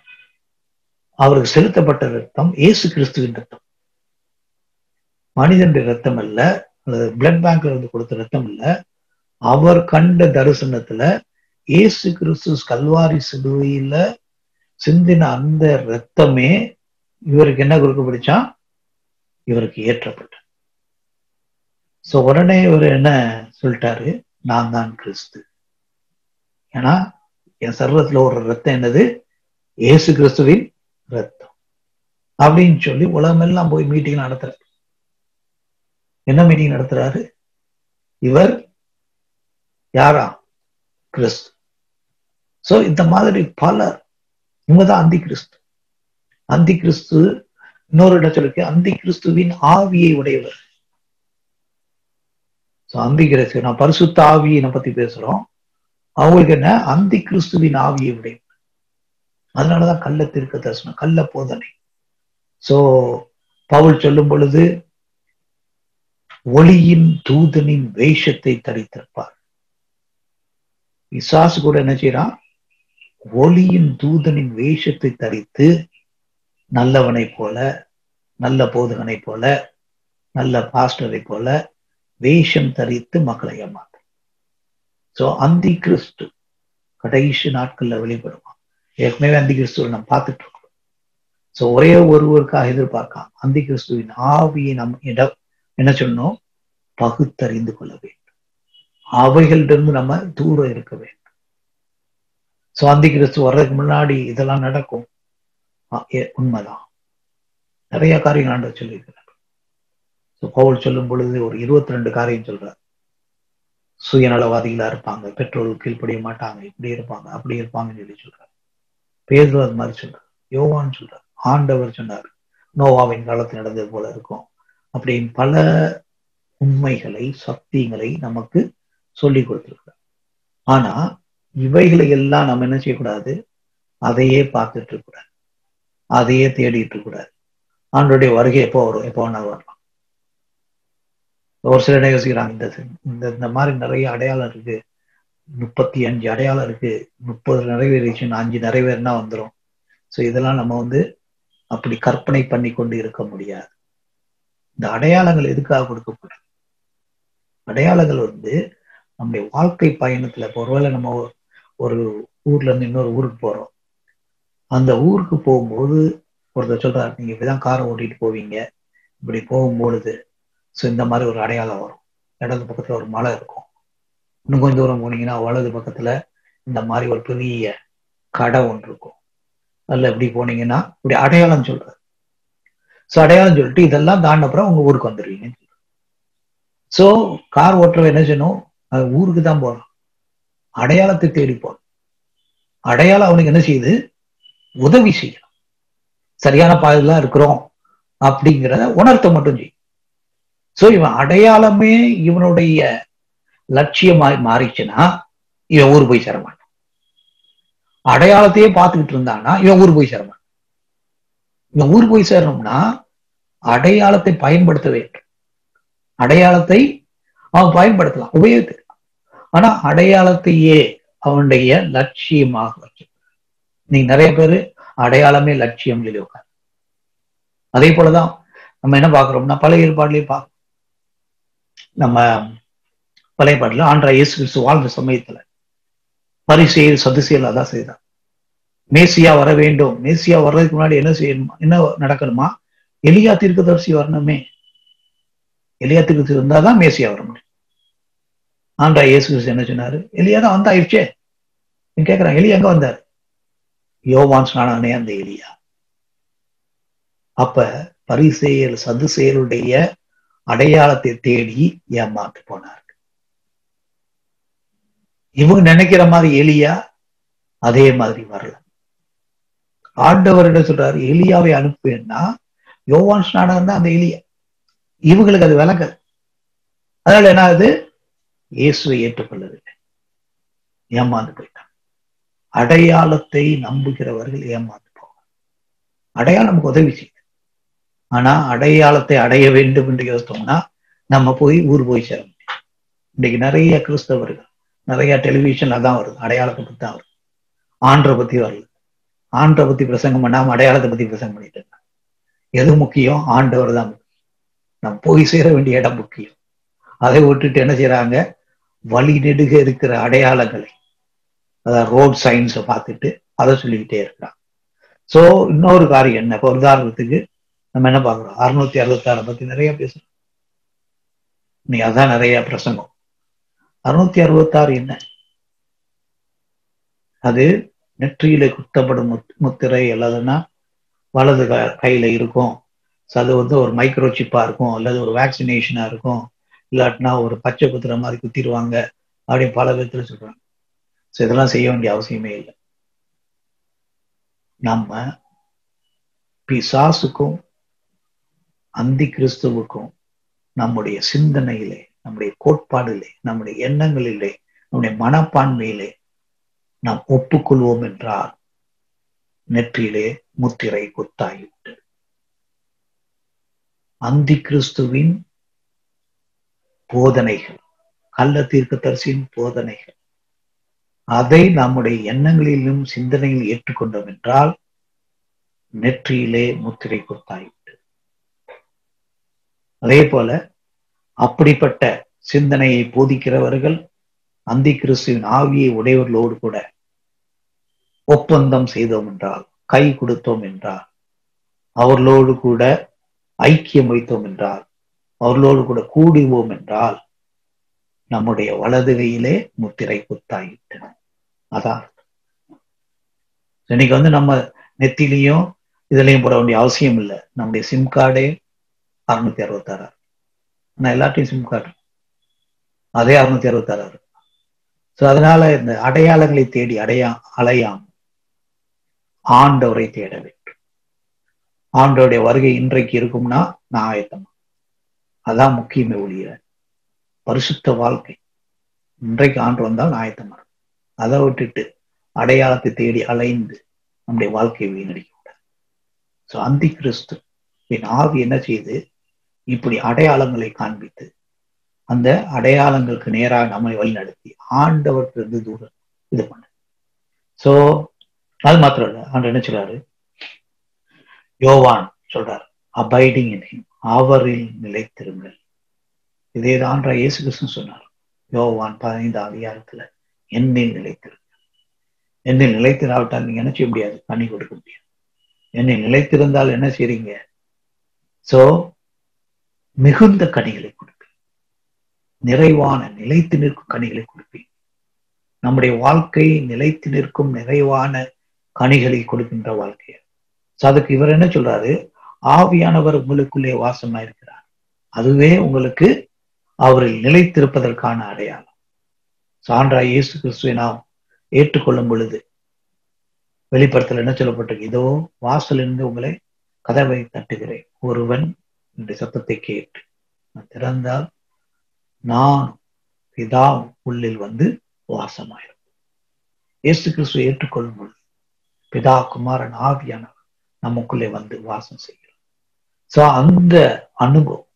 அவருக்கு செலுத்தப்பட்ட ரத்தம் இயேசு கிறிஸ்துவின் ரத்தம், மனிதனுடைய ரத்தம் அல்ல, அல்லது பிளட் பேங்க்ல இருந்து கொடுத்த ரத்தம் இல்ல. அவர் கண்ட தரிசனத்துல இயேசு கிறிஸ்து கல்வாரி சிலுவையில சிந்தின அந்த ரத்தமே இவருக்கு என்ன கொடுக்கப்படுச்சா, இவருக்கு ஏற்றப்பட்ட. சோ உடனே இவர் என்ன சொல்லிட்டாரு, நான் தான் கிறிஸ்து. ஏன்னா என் சர்வத்துல ஒரு ரத்தம் என்னது, இயேசு கிறிஸ்துவின் ரத்தம் அப்படின்னு சொல்லி உலகமெல்லாம் போய் மீட்டிங் நடத்துறாரு. என்ன மீட்டிங் நடத்துறாரு இவர்? யாரா? கிறிஸ்து. சோ இந்த மாதிரி பலர், இவங்கதான் அந்தி கிறிஸ்து. அந்தி கிறிஸ்து இன்னொரு இடத்துல இருக்கு, அந்தி கிறிஸ்துவின் ஆவியை உடையவர். அந்தி கிறிஸ்து, நான் பரிசுத்த ஆவியை பத்தி பேசுறோம், அவங்களுக்கு என்ன, அந்தி கிறிஸ்துவின் ஆவியை உடையவர். அதனாலதான் கள்ள தீர்க்க தரிசனம், கள்ள போதனை. சோ பவுல் சொல்லும் பொழுது ஒளியின் தூதனின் வேஷத்தை தரித்திருப்பார். பிசாசு கூட என்ன செய்யறான், ஒளியின் தூதனின் வேஷத்தை தரித்து நல்லவனை போல, நல்ல போதகனை போல, நல்ல பாஸ்டரை போல வேஷம் தரித்து மக்களை ஏமாற்ற. சோ அந்தி கிறிஸ்து கடைசி நாட்கள்ல வெளிப்படுவான். ஏற்கனவே அந்தி கிறிஸ்துவை நம்ம பார்த்துட்டு இருக்கோம். சோ ஒரே ஒருவருக்காக எதிர்பார்க்கலாம், அந்தி கிறிஸ்துவின் ஆவியை நம் இடம் என்ன சொன்னோம், பகுத்தறிந்து கொள்ள வேண்டும். அவைகளிலிருந்து நம்ம தூரம் இருக்க வேண்டும். சோ அந்தி கிறிஸ்து வர்றதுக்கு முன்னாடி இதெல்லாம் நடக்கும், உண்மைதான். நிறைய காரியங்கள் ஆண்டவர் சொல்லியிருக்கிறார். பவுல் சொல்லும் பொழுது ஒரு 22 காரியம் சொல்றார். சுயநலவாதிகளா இருப்பாங்க, பெற்றோர்கள் கீழ்ப்படிய மாட்டாங்க, இப்படி இருப்பாங்க, அப்படி இருப்பாங்கன்னு சொல்லி சொல்றாரு. பேதுரு அது மாதிரி சொல்றாரு, யோவான் சொல்றாரு, ஆண்டவர் சொன்னார் நோவாவின் காலத்தில் நடந்தது போல இருக்கும் அப்படின்னு பல உண்மைகளை, சத்தியங்களை நமக்கு சொல்லி கொடுத்திருக்கிறார். ஆனா இவைகளை எல்லாம் நம்ம என்ன செய்யக்கூடாது, அதையே பார்த்துட்டு இருக்க கூடாது, அதையே தேடிட்டு இருக்க கூடாது. ஆண்டவருடைய வருகை எப்போ வரும், எப்போ வேணா வரலாம். ஒரு சில யோசிக்கிறாங்க, இந்த மாதிரி நிறைய அடையாளம் இருக்கு, 35 அடையாளம் இருக்கு, 30 நிறைவேறிச்சுன்னா 5 நிறைவேறினா வந்துடும். சோ இதெல்லாம் நம்ம அப்படி கற்பனை பண்ணி கொண்டு இருக்க முடியாது. இந்த அடையாளங்கள் எதுக்காக கொடுக்கப்படும்? அடையாளங்கள் நம்முடைய வாழ்க்கை பயணத்துல, இப்போ ஒருவேளை நம்ம ஒரு ஊர்ல இருந்து இன்னொரு ஊருக்கு போறோம், அந்த ஊருக்கு போகும்போது ஒருத்தர் சொல்றாரு, நீங்க இப்படிதான் காரை ஓட்டிட்டு போவீங்க, இப்படி போகும்பொழுது ஸோ இந்த மாதிரி ஒரு அடையாளம் வரும். இடது பக்கத்துல ஒரு மலை இருக்கும், இன்னும் கொஞ்சம் தூரம் போனீங்கன்னா வலது பக்கத்துல இந்த மாதிரி ஒரு பெரிய கடை ஒன்று இருக்கும். அதில் எப்படி போனீங்கன்னா இப்படி அடையாளம் சொல்றாரு. ஸோ அடையாளம் சொல்லிட்டு இதெல்லாம் தாண்டினப்புறம் உங்க ஊருக்கு வந்துடுவீங்க. ஸோ கார் ஓட்டுறவ என்ன செய்யணும், அது ஊருக்கு தான் போகணும், அடையாளத்தை தேடி போகணும். அடையாளம் அவனுக்கு என்ன செய்யுது, உதவி செய்யணும். சரியான பாதையில இருக்கிறோம் அப்படிங்கிறத உணர்த்த மட்டும் செய்யும். சோ இவன் அடையாளமே இவனுடைய லட்சியமாய் மாறிச்சுன்னா இவன் ஊர் போய் சேரமாட்டான். அடையாளத்தையே பார்த்துக்கிட்டு இருந்தான்னா இவன் ஊர் போய் சேரமாட்டான். இவன் ஊர் போய் சேரணும்னா அடையாளத்தை பயன்படுத்த வேண்டும். அடையாளத்தை அவன் பயன்படுத்தலாம், உபயோகிக்கலாம். ஆனா அடையாளத்தையே அவனுடைய லட்சியமாக வச்சு, நீங்க நிறைய பேரு அடையாளமே லட்சியம் சொல்லி உட்காரு. அதே போலதான் நம்ம என்ன பார்க்கிறோம்னா, பழைய ஏற்பாடுலயே பார்க்கிறோம். நம்ம பழைய பாட்டுல ஆண்டவராகிய இயேசு கிறிஸ்து வாழ்ந்த சமயத்துல பரிசேயர் சதுசேயர் அதான் செய்தார். மேசியா வர வேண்டும், மேசியா வர்றதுக்கு முன்னாடி என்ன செய்யணுமா, என்ன நடக்கணுமா, எலியா தீர்க்கதரிசி வரணுமே, எலியா தீர்க்கதரிசி இருந்தாதான் மேசியா வர முடியும். ஆண்டவராகிய இயேசு கிறிஸ்து என்ன சொன்னாரு, எலியா தான் வந்தாயிடுச்சே. கேட்கிறாங்க, எலியா எங்க வந்தாரு? யோவான் ஸ்நானனே அந்த எலியா. அப்ப பரிசேயர் சதுசேயருடைய அடையாளத்தை தேடி ஏமாந்து போனார். இவங்க நினைக்கிற மாதிரி எலியா அதே மாதிரி வரல. ஆண்டவர் சொல்றாரு, எலியாவை அனுப்புன்னா யோவான் ஸ்நானன் தான் அந்த எலியா. இவங்களுக்கு அது விளங்கல். அதனால என்ன ஆகுது, இயேசுவை ஏற்றுக்கொள்ளவில்லை, ஏமாந்து போயிட்டான். அடையாளத்தை நம்புகிறவர்கள் ஏமாந்து போவாங்க. அடையாளம் நமக்கு உதவி செய்யுது. ஆனா அடையாளத்தை அடைய வேண்டும் என்று யோசித்தோம்னா நம்ம போய் ஊர் போய் சேர முடியும். இன்னைக்கு நிறைய கிறிஸ்தவர்கள் நிறைய டெலிவிஷன்ல தான் வருது, அடையாளத்தை பத்தி தான் வருது, ஆண்டரை பத்தி வரல. ஆண்டரை பத்தி பிரசங்கம் பண்ணாம அடையாளத்தை பத்தி பிரசங்கம் பண்ணிட்டு இருக்காங்க. எது முக்கியம்? ஆண்டவர் தான் முக்கியம். நம்ம போய் சேர வேண்டிய இடம் முக்கியம். அதை விட்டுட்டு என்ன செய்யறாங்க? வழி நெடுக இருக்கிற அடையாளங்களை, அதாவது ரோட் சயின்ஸை பார்த்துட்டு அதை சொல்லிக்கிட்டே இருக்கிறாங்க. சோ இன்னொரு காரியம் என்ன? இப்போ உதாரணத்துக்கு நம்ம என்ன பார்க்கிறோம்? 666 பத்தி நிறைய பேசுறோம். நீ அதான் நிறைய பிரசங்கம். 666 என்ன? அது நெற்றியில குத்தப்படும் முத்திரை, அல்லதுன்னா வலது கையில இருக்கும். அது ஒரு மைக்ரோ சிப்பா இருக்கும், அல்லது ஒரு வேக்சினேஷனா இருக்கும், இல்லாட்டினா ஒரு பச்சை குத்துற மாதிரி குத்திடுவாங்க அப்படின்னு பல விதத்துல சொல்றாங்க. இதெல்லாம் செய்ய வேண்டிய அவசியமே இல்லை. நம்ம பிசாசுக்கும் அந்தி கிறிஸ்துவுக்கும் நம்முடைய சிந்தனையிலே, நம்முடைய கோட்பாடிலே, நம்முடைய எண்ணங்களிலே, நம்முடைய மனப்பான்மையிலே நாம் ஒப்புக்கொள்வோம் என்றால் நெற்றியிலே முத்திரை குத்தாயிட்டு. அந்தி கிறிஸ்துவின் போதனைகள், கள்ள தீர்க்கதரிசியின் போதனைகள், அதை நம்முடைய எண்ணங்களிலும் சிந்தனையில் ஏற்றுக்கொண்டோம் என்றால் நெற்றியிலே முத்திரை குத்தாயிட்டு. அதே போல அப்படிப்பட்ட சிந்தனையை போதிக்கிறவர்கள் அந்தி கிறிஸ்துவின் ஆவியை உடையவர்களோடு கூட ஒப்பந்தம் செய்தோம் என்றால், கை கொடுத்தோம் என்றால், அவர்களோடு கூட ஐக்கியம் வைத்தோம் என்றால், அவர்களோடு கூட கூடுவோம் என்றால் நம்முடைய வலது கையிலே முத்திரை குத்தாயிட்டன. அதான் இன்னைக்கு நம்ம நெத்திலையும் இதுலயும் போட வேண்டிய அவசியம் இல்லை. நம்முடைய சிம் கார்டே 666. ஆனா எல்லாத்தையும் சிம் கார்டு அதே 666. சோ அதனால இந்த அடையாளங்களை தேடி அலையாம் ஆண்டவரை தேட வேண்டும். ஆண்டவருடைய வருகை இன்றைக்கு இருக்கும்னா நான் ஆயத்தமா. அதான் முக்கியமே ஒழிய பரிசுத்த வாழ்க்கை. இன்றைக்கு ஆண்டு வந்தால் நான் ஆயத்தமா இருக்கும். அதை விட்டுட்டு அடையாளத்தை தேடி அலைந்து நம்முடைய வாழ்க்கையை வீணடிக்க கூடாது. சோ அந்தி கிறிஸ்து ஆவி என்ன செய்து இப்படி அடையாளங்களை காண்பித்து அந்த அடையாளங்களுக்கு நேராக நம்மை வழி நடத்தி ஆண்டவற்றிலிருந்து தூரம் இது பண்ண. சோ அது மாத்திரம் இல்ல, ஆண்டு என்ன சொல்றாரு? யோவான் சொல்றாரு, அபைடிங் இன் ஹிம், அவரில் நிலைத்திருங்கள். இதேதான் இயேசு கிறிஸ்து சொன்னார் யோவான் 15 என்னில் நிலைத்திருங்கள். என்னில் நிலைத்திராவிட்டால் நீங்க என்ன செய்ய முடியாது? கனி கொடுக்க முடியாது. என்னில் நிலைத்திருந்தால் என்ன செய்றீங்க? சோ மிகுந்த கனிகளை கொடுப்பீங்க, நிறைவான நிலைத்து நிற்கும் கனிகளை கொடுப்பீங்க. நம்முடைய வாழ்க்கை நிலைத்து நிற்கும் நிறைவான கனிகளை கொடுக்கின்ற வாழ்க்கை. அதுக்கு இவர் என்ன சொல்றாரு? ஆவியானவர் உங்களுக்குள்ளே வாசமா இருக்கிறார், அதுவே உங்களுக்கு அவரில் நிலைத்திருப்பதற்கான அடையாளம். சான்றாய் இயேசு கிறிஸ்துவை நாம் ஏற்றுக்கொள்ளும் பொழுது வெளிப்படுத்தல் என்ன சொல்லப்பட்டிருக்கு? இதோ வாசலிருந்து உங்களை கதவை தட்டுகிறேன், ஒருவன் என்னுடைய சத்தத்தை கேட்டு திறந்தால் நான் பிதா உள்ளில் வாசமாயிருக்கும். இயேசு கிறிஸ்துவை ஏற்றுக்கொள்ளும் பொழுது பிதா, குமாரன், ஆவியானவர் நமக்குள்ளே வாசம் செய்கிறார். சோ அந்த அனுபவம்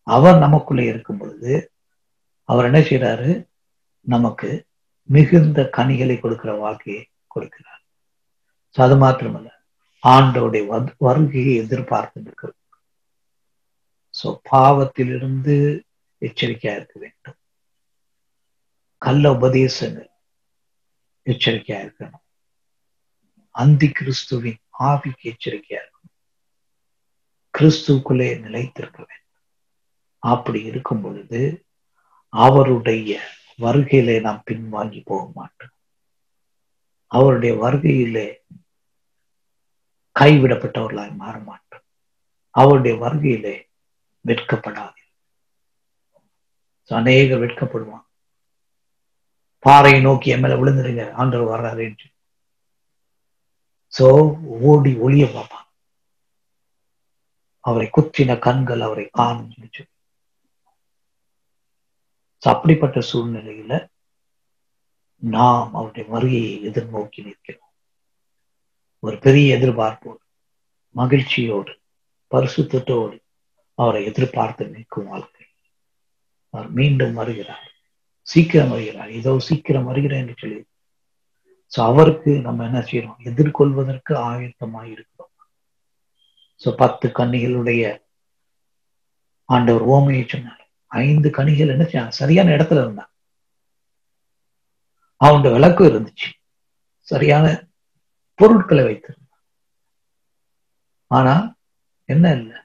அவர் நமக்குள்ளே இருக்கும் பொழுது அவர் என்ன செய்யறாரு? நமக்கு மிகுந்த கனிகளை கொடுக்கிற வாழ்க்கையை கொடுக்கிறார். சோ அது மாத்திரமல்ல, ஆண்டோடைய வருகையை எதிர்பார்த்து இருக்கிறது. சோ பாவத்திலிருந்து எச்சரிக்கையா இருக்க வேண்டும். கள்ள உபதேசங்கள் எச்சரிக்கையா இருக்கணும். அந்தி கிறிஸ்துவின் ஆவிக்கு எச்சரிக்கையா இருக்கணும். கிறிஸ்துக்குள்ளே நிலைத்திருக்க வேண்டும். அப்படி இருக்கும் பொழுது அவருடைய வருகையிலே நாம் பின்வாங்கி போக மாட்டோம். அவருடைய வருகையிலே கைவிடப்பட்டவர்களாய் மாற மாட்டோம். அவருடைய வருகையிலே வெட்கப்படாது. அநேகர் வெட்கப்படுவான். பாறையை நோக்கி என் மேல விழுந்துருங்க, ஆண்டவர் வர்றாரு என்று சோ ஓடி ஒளிய பார்ப்பான். அவரை குத்தின கண்கள் அவரை காணும். அப்படிப்பட்ட சூழ்நிலையில நாம் அவருடைய வருகையை எதிர்நோக்கி நிற்கிறோம். ஒரு பெரிய எதிர்பார்ப்போடு, மகிழ்ச்சியோடு, பரிசுத்தத்தோடு அவரை எதிர்பார்த்து நிற்கும் வாழ்க்கை. அவர் மீண்டும் வருகிறார். சீக்கிரம் வருகிறார், இதோ சீக்கிரம் வருகிறேன் என்று சொல்லி. சோ அவருக்கு நம்ம என்ன செய்யறோம்? எதிர்கொள்வதற்கு ஆயத்தமாய் இருக்கிறோம். சோ 10 கன்னிகளுடைய ஆண்டவர் ஓமையை சொன்னார். 5 கனிகள் என்ன செய்ய சரியான இடத்துல இருந்தான். அவனோட விளக்கு இருந்துச்சு, சரியான பொருட்களை வைத்திருந்தான். ஆனா என்ன இல்லை?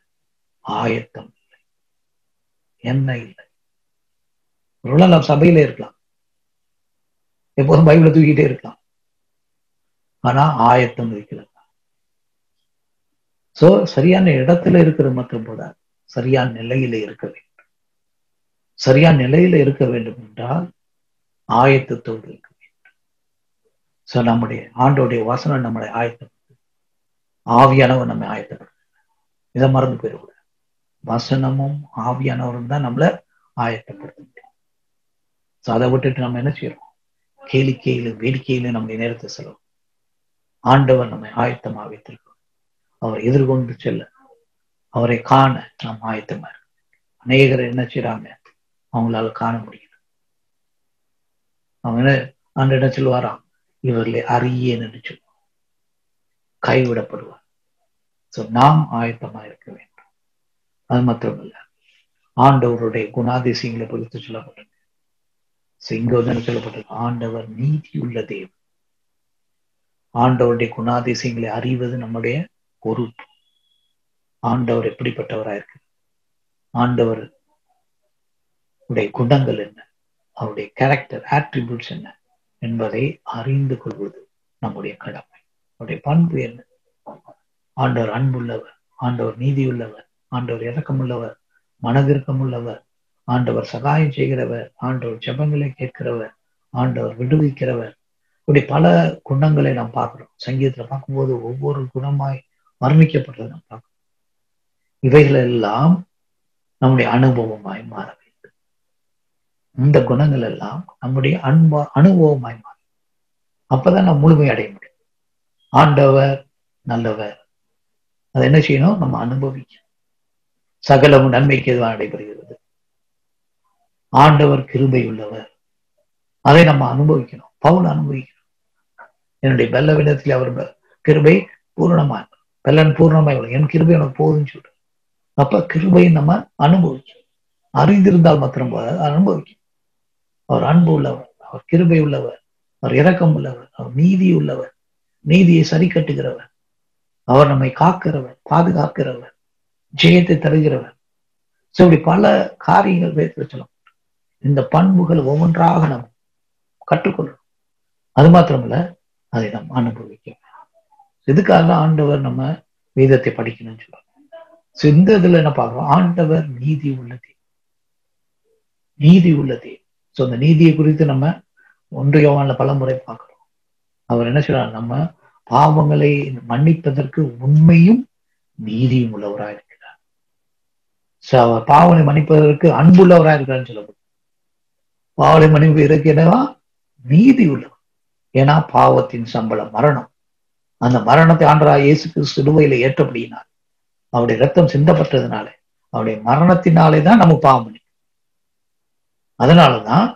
ஆயத்தம் இல்லை, என்ன இல்லை. ஒருவேளை நாம் சபையில இருக்கலாம், எப்போதும் பைபிளை தூக்கிட்டே இருக்கலாம், ஆனா ஆயத்தம் இருக்கிறது. சோ சரியான இடத்துல இருக்கிற மற்றும் போல சரியான நிலையில இருக்க வேண்டும். சரியான நிலையில இருக்க வேண்டும் என்றால் ஆயத்தத்தோடு இருக்க வேண்டும். சோ நம்முடைய ஆண்டோடைய வசனம் நம்மளை ஆயத்தம், ஆவியானவர் நம்மை ஆயத்தப்படுத்த. இதை மறந்து போயிடக்கூடாது. வசனமும் ஆவியானவரும் தான் நம்மளை ஆயத்தப்படுத்த முடியும். சோ அதை விட்டுட்டு நம்ம என்ன செய்யறோம்? கேளிக்கையில வேடிக்கையில நம்முடைய நேரத்தை செலவு. ஆண்டவர் நம்மை ஆயத்தமாக வைத்திருக்கிறோம். அவரை எதிர்கொண்டு செல்ல, அவரை காண நாம் ஆயத்தமா இருக்கோம். அநேகர் என்ன செய்யறாங்க? அவங்களால காண முடியல. அவங்க அந்த இடம் சொல்லுவாராம், இவர்களை அறியேன் என்று சொல்லுவார், கைவிடப்படுவார். சோ நாம் ஆயத்தமா இருக்க வேண்டும். அது மாத்திரமல்ல, ஆண்டவருடைய குணாதிசயங்களை குறித்து சொல்லப்பட்டிருக்கு. இங்க சொல்லப்பட்டிருக்கு, ஆண்டவர் நீதி உள்ள தேவன். ஆண்டவருடைய குணாதிசயங்களை அறிவது நம்முடைய பொறுப்பு. ஆண்டவர் எப்படிப்பட்டவராயிருக்கு, ஆண்டவர் உடைய குணங்கள் என்ன, அவருடைய கேரக்டர் ஆட்ரிபியூட்ஸ் என்ன என்பதை அறிந்து கொள்வது நம்முடைய கடமை. அவருடைய பண்பு என்ன? ஆண்டவர் அன்புள்ளவர், ஆண்டவர் நீதியுள்ளவர், ஆண்டவர் இரக்கமுள்ளவர், மனதிற்கமுள்ளவர், ஆண்டவர் சகாயம் செய்கிறவர், ஆண்டவர் ஜெபங்களை கேட்கிறவர், ஆண்டவர் விடுவிக்கிறவர். இப்படி பல குணங்களை நாம் பார்க்கிறோம். சங்கீதத்துல பார்க்கும்போது ஒவ்வொரு குணமாய் வர்ணிக்கப்பட்டதை நாம் பார்க்கிறோம். இவைகள் எல்லாம் நம்முடைய அனுபவமாய் மாற வேண்டும். இந்த குணங்கள் எல்லாம் நம்முடைய அனுபவமாய் மாறும். அப்பதான் நாம் முழுமை அடைய முடியும். ஆண்டவர் நல்லவர், அதை என்ன செய்யணும்? நம்ம அனுபவிக்கணும். சகலமும் நன்மைக்கு எதுவாக நடைபெறுகிறது. ஆண்டவர் கிருபை உள்ளவர், அதை நம்ம அனுபவிக்கணும். பவுல் அனுபவிக்கணும். என்னுடைய பெல்ல விடத்தில் அவர் கிருபை பூர்ணமா, பெல்லன் பூர்ணமாய் என் கிருபை எனக்கு போகுதுன்னு சொல்ற. அப்ப கிருபையை நம்ம அனுபவிக்கணும். அறிந்திருந்தால் மாத்திரம் போல அனுபவிக்கணும். அவர் அன்பு உள்ளவர், அவர் கிருபை உள்ளவர், அவர் இரக்கம் உள்ளவர், அவர் நீதி உள்ளவர், நீதியை சரி கட்டுகிறவர், அவர் நம்மை காக்கிறவர், பாதுகாக்கிறவர், ஜெயத்தை தருகிறவர். சோ இப்படி பல காரியங்கள் பேச சொல்லலாம். இந்த பண்புகள் ஒவ்வொன்றாக நாம் கற்றுக்கொள்ளணும். அது மாத்திரமல்ல, அதை நாம் அனுபவிக்கணும். இதுக்காக ஆண்டவர் நம்ம வேதத்தை படிக்கணும்னு சொல்றாங்க. இந்த இதுல என்ன பார்க்கிறோம்? ஆண்டவர் நீதி உள்ளதே, நீதி உள்ளதே. சோ அந்த நீதியை குறித்து நம்ம 1 யோவான்ல பல முறை பார்க்கிறோம். அவர் என்ன சொல்றார்? நம்ம பாவங்களை மன்னிப்பதற்கு உண்மையும் நீதியும் உள்ளவராக இருக்கிறார். சோ அவர் பாவனை மன்னிப்பதற்கு அன்புள்ளவராக இருக்கிறான்னு சொல்லப்படும். பாவனை மன்னிப்பு என்னவா? நீதி உள்ளவர். ஏன்னா பாவத்தின் சம்பளம் மரணம். அந்த மரணத்தை ஆண்டவராகிய இயேசு கிறிஸ்து சிலுவையில ஏற்றபடியினால், அவருடைய ரத்தம் சிந்தப்பட்டதுனால, அவருடைய மரணத்தினாலே தான் நம்ம பாவம் மன்னிப்பு. அதனாலதான்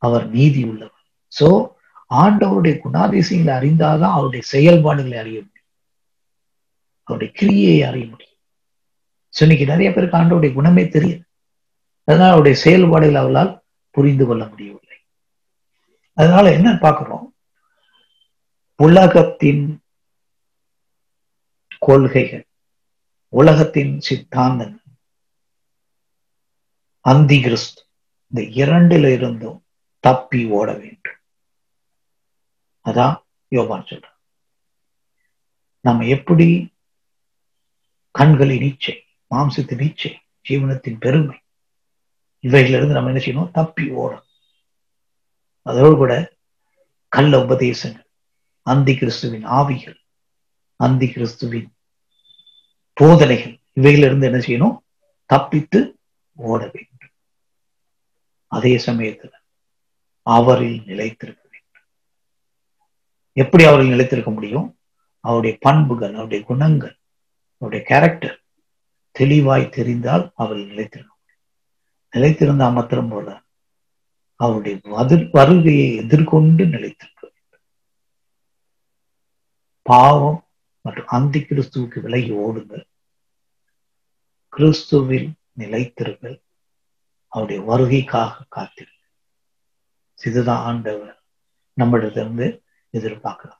அவர் நீதி உள்ளவர். சோ ஆண்டவருடைய குணாதிசயங்களை அறிந்தாதான் அவருடைய செயல்பாடுகளை அறிய முடியும், அவருடைய கிரியையை அறிய முடியும். சோ இன்னைக்கு நிறைய பேருக்கு ஆண்டவருடைய குணமே தெரியும். அதனால அவருடைய செயல்பாடுகள் அவளால் புரிந்து கொள்ள முடியவில்லை. அதனால என்ன பார்க்கிறோம்? உலகத்தின் கொள்கைகள், உலகத்தின் சித்தாந்தங்கள், அந்தி கிறிஸ்து, இந்த 2 இருந்தும் தப்பி ஓட வேண்டும். அதான் யோவான் சொல்ற. நம்ம எப்படி கண்களின் இச்சை, மாம்சத்தின் இச்சை, ஜீவனத்தின் பெருமை, இவைகளிலிருந்து நம்ம என்ன செய்யணும்? தப்பி ஓடணும். அதோடு கூட கள்ள உபதேசங்கள், அந்தி கிறிஸ்துவின் ஆவிகள், அந்தி கிறிஸ்துவின் போதனைகள், இவைகளிலிருந்து என்ன செய்யணும்? தப்பித்து ஓட வேண்டும். அதே சமயத்துல அவரில் நிலைத்திருக்க வேண்டும். எப்படி அவரில் நிலைத்திருக்க முடியும்? அவருடைய பண்புகள், அவருடைய குணங்கள், அவருடைய கேரக்டர் தெளிவாய் தெரிந்தால் அவரில் நிலைத்திருக்க முடியும். நிலைத்திருந்தா மாத்திரம் போல அவருடைய வருகையை எதிர்கொண்டு நிலைத்திருக்க வேண்டும். பாவம் மற்றும் அந்தி கிறிஸ்துவுக்கு விலகி ஓடுங்கள். கிறிஸ்துவில் நிலைத்திருங்கள். அவருடைய வருகைக்காக காத்திருங்கள். இதுதான் ஆண்டவர் நம்மிடத்திலிருந்து எதிர்பார்க்கலாம்.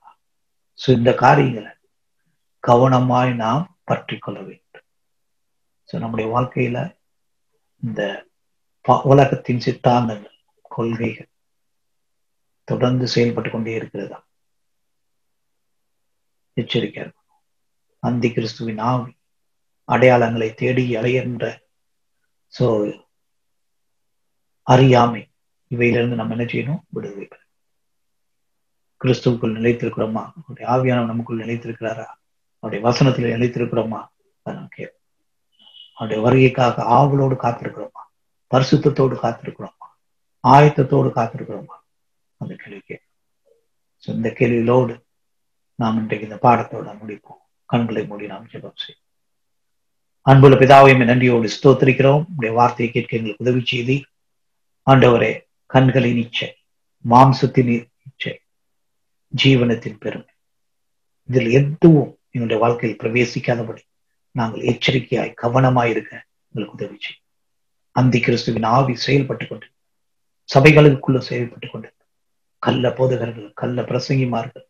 இந்த காரியங்களை கவனமாய் நாம் பற்றி கொள்ள வேண்டும். நம்முடைய வாழ்க்கையில இந்த உலகத்தின் சித்தாந்தங்கள், கொள்கைகள் தொடர்ந்து செயல்பட்டு கொண்டே இருக்கிறதா? எச்சரிக்கை. அந்தி கிறிஸ்துவின் ஆவி அடையாளங்களை தேடி அலைகின்ற அறியாமை, இவையிலிருந்து நம்ம என்ன செய்யணும்? விடுதலை. கிறிஸ்துவுக்குள் நிலைத்திருக்கிறோமா? அவருடைய ஆவியானவர் நமக்குள் நிலைத்திருக்கிறாரா? அவருடைய வசனத்தில் நிலைத்திருக்கிறோமா? அவருடைய வருகைக்காக ஆவலோடு காத்திருக்கிறோமா? பரிசுத்தத்தோடு காத்திருக்கிறோமா? ஆயத்தத்தோடு காத்திருக்கிறோமா? அந்த கேள்வி. இந்த கேள்வியோடு நாம் இன்றைக்கு இந்த பாடத்தோட முடிப்போம். கண்களை மூடி நாம் ஜெபம் செய்வோம். அன்புள்ள பிதாவை நன்றியோடு ஸ்தோத்திரிக்கிறோம். உடைய வார்த்தையை கேட்க எங்களுக்கு உதவி செய்தி. ஆண்டவரே, கண்களின் இச்சை, மாம்சத்தின் இச்சை, ஜீவனத்தின் பெருமை, இதில் எதுவும் எங்களுடைய வாழ்க்கையில் பிரவேசிக்காதபடி நாங்கள் எச்சரிக்கையாய் கவனமாய் இருக்க எங்களுக்கு உதவி செய்யும். அந்தி கிறிஸ்துவின் ஆவி செயல்பட்டுக் கொண்டு சபைகளுக்குள்ள செயல்பட்டுக் கொண்டு கள்ள போதகர்கள், கள்ள பிரசங்கிமார்கள்,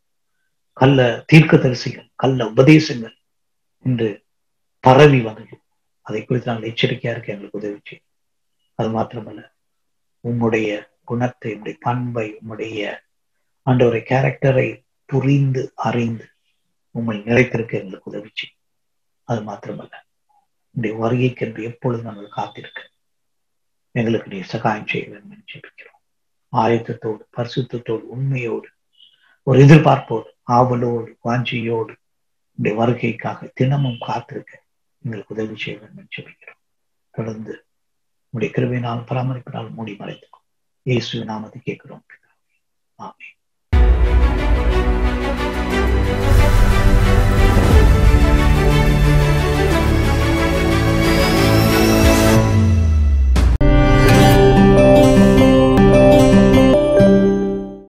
கள்ள தீர்க்கதரிசிகள், கள்ள உபதேசங்கள் என்று பரவி வந்து அதை குறித்து நாங்கள் எச்சரிக்கையா இருக்க எங்களுக்கு உதவி செய்யும். அது மாத்திரமல்ல, உம்முடைய குணத்தை, உம்முடைய பண்பை, உம்முடைய ஆண்டவரை கேரக்டரை புரிந்து அறிந்து உம்மை நிலைத்திருக்க எங்களுக்கு உதவி செய்யும். அது மாத்திரமல்ல, உடைய வருகைக்கு என்று எப்பொழுது நாங்கள் காத்திருக்க எங்களுக்கு நீ சகாயம் செய்ய வேண்டும் என்று ஜெபிக்கிறோம். ஆயத்தத்தோடு, பரிசுத்தத்தோடு, உண்மையோடு, ஒரு எதிர்பார்ப்போடு, ஆவலோடு, வாஞ்சியோடு உடைய வருகைக்காக தினமும் காத்திருக்க எங்களுக்கு உதவி செய்ய வேண்டும் என்று ஜெபிக்கிறோம். தொடர்ந்து உடைய கிருபையினால் பராமரிப்பினால் மூடி மறைத்துக்கும் இயேசுவின் நாமத்தை கேட்கிறோம். ஆமென்.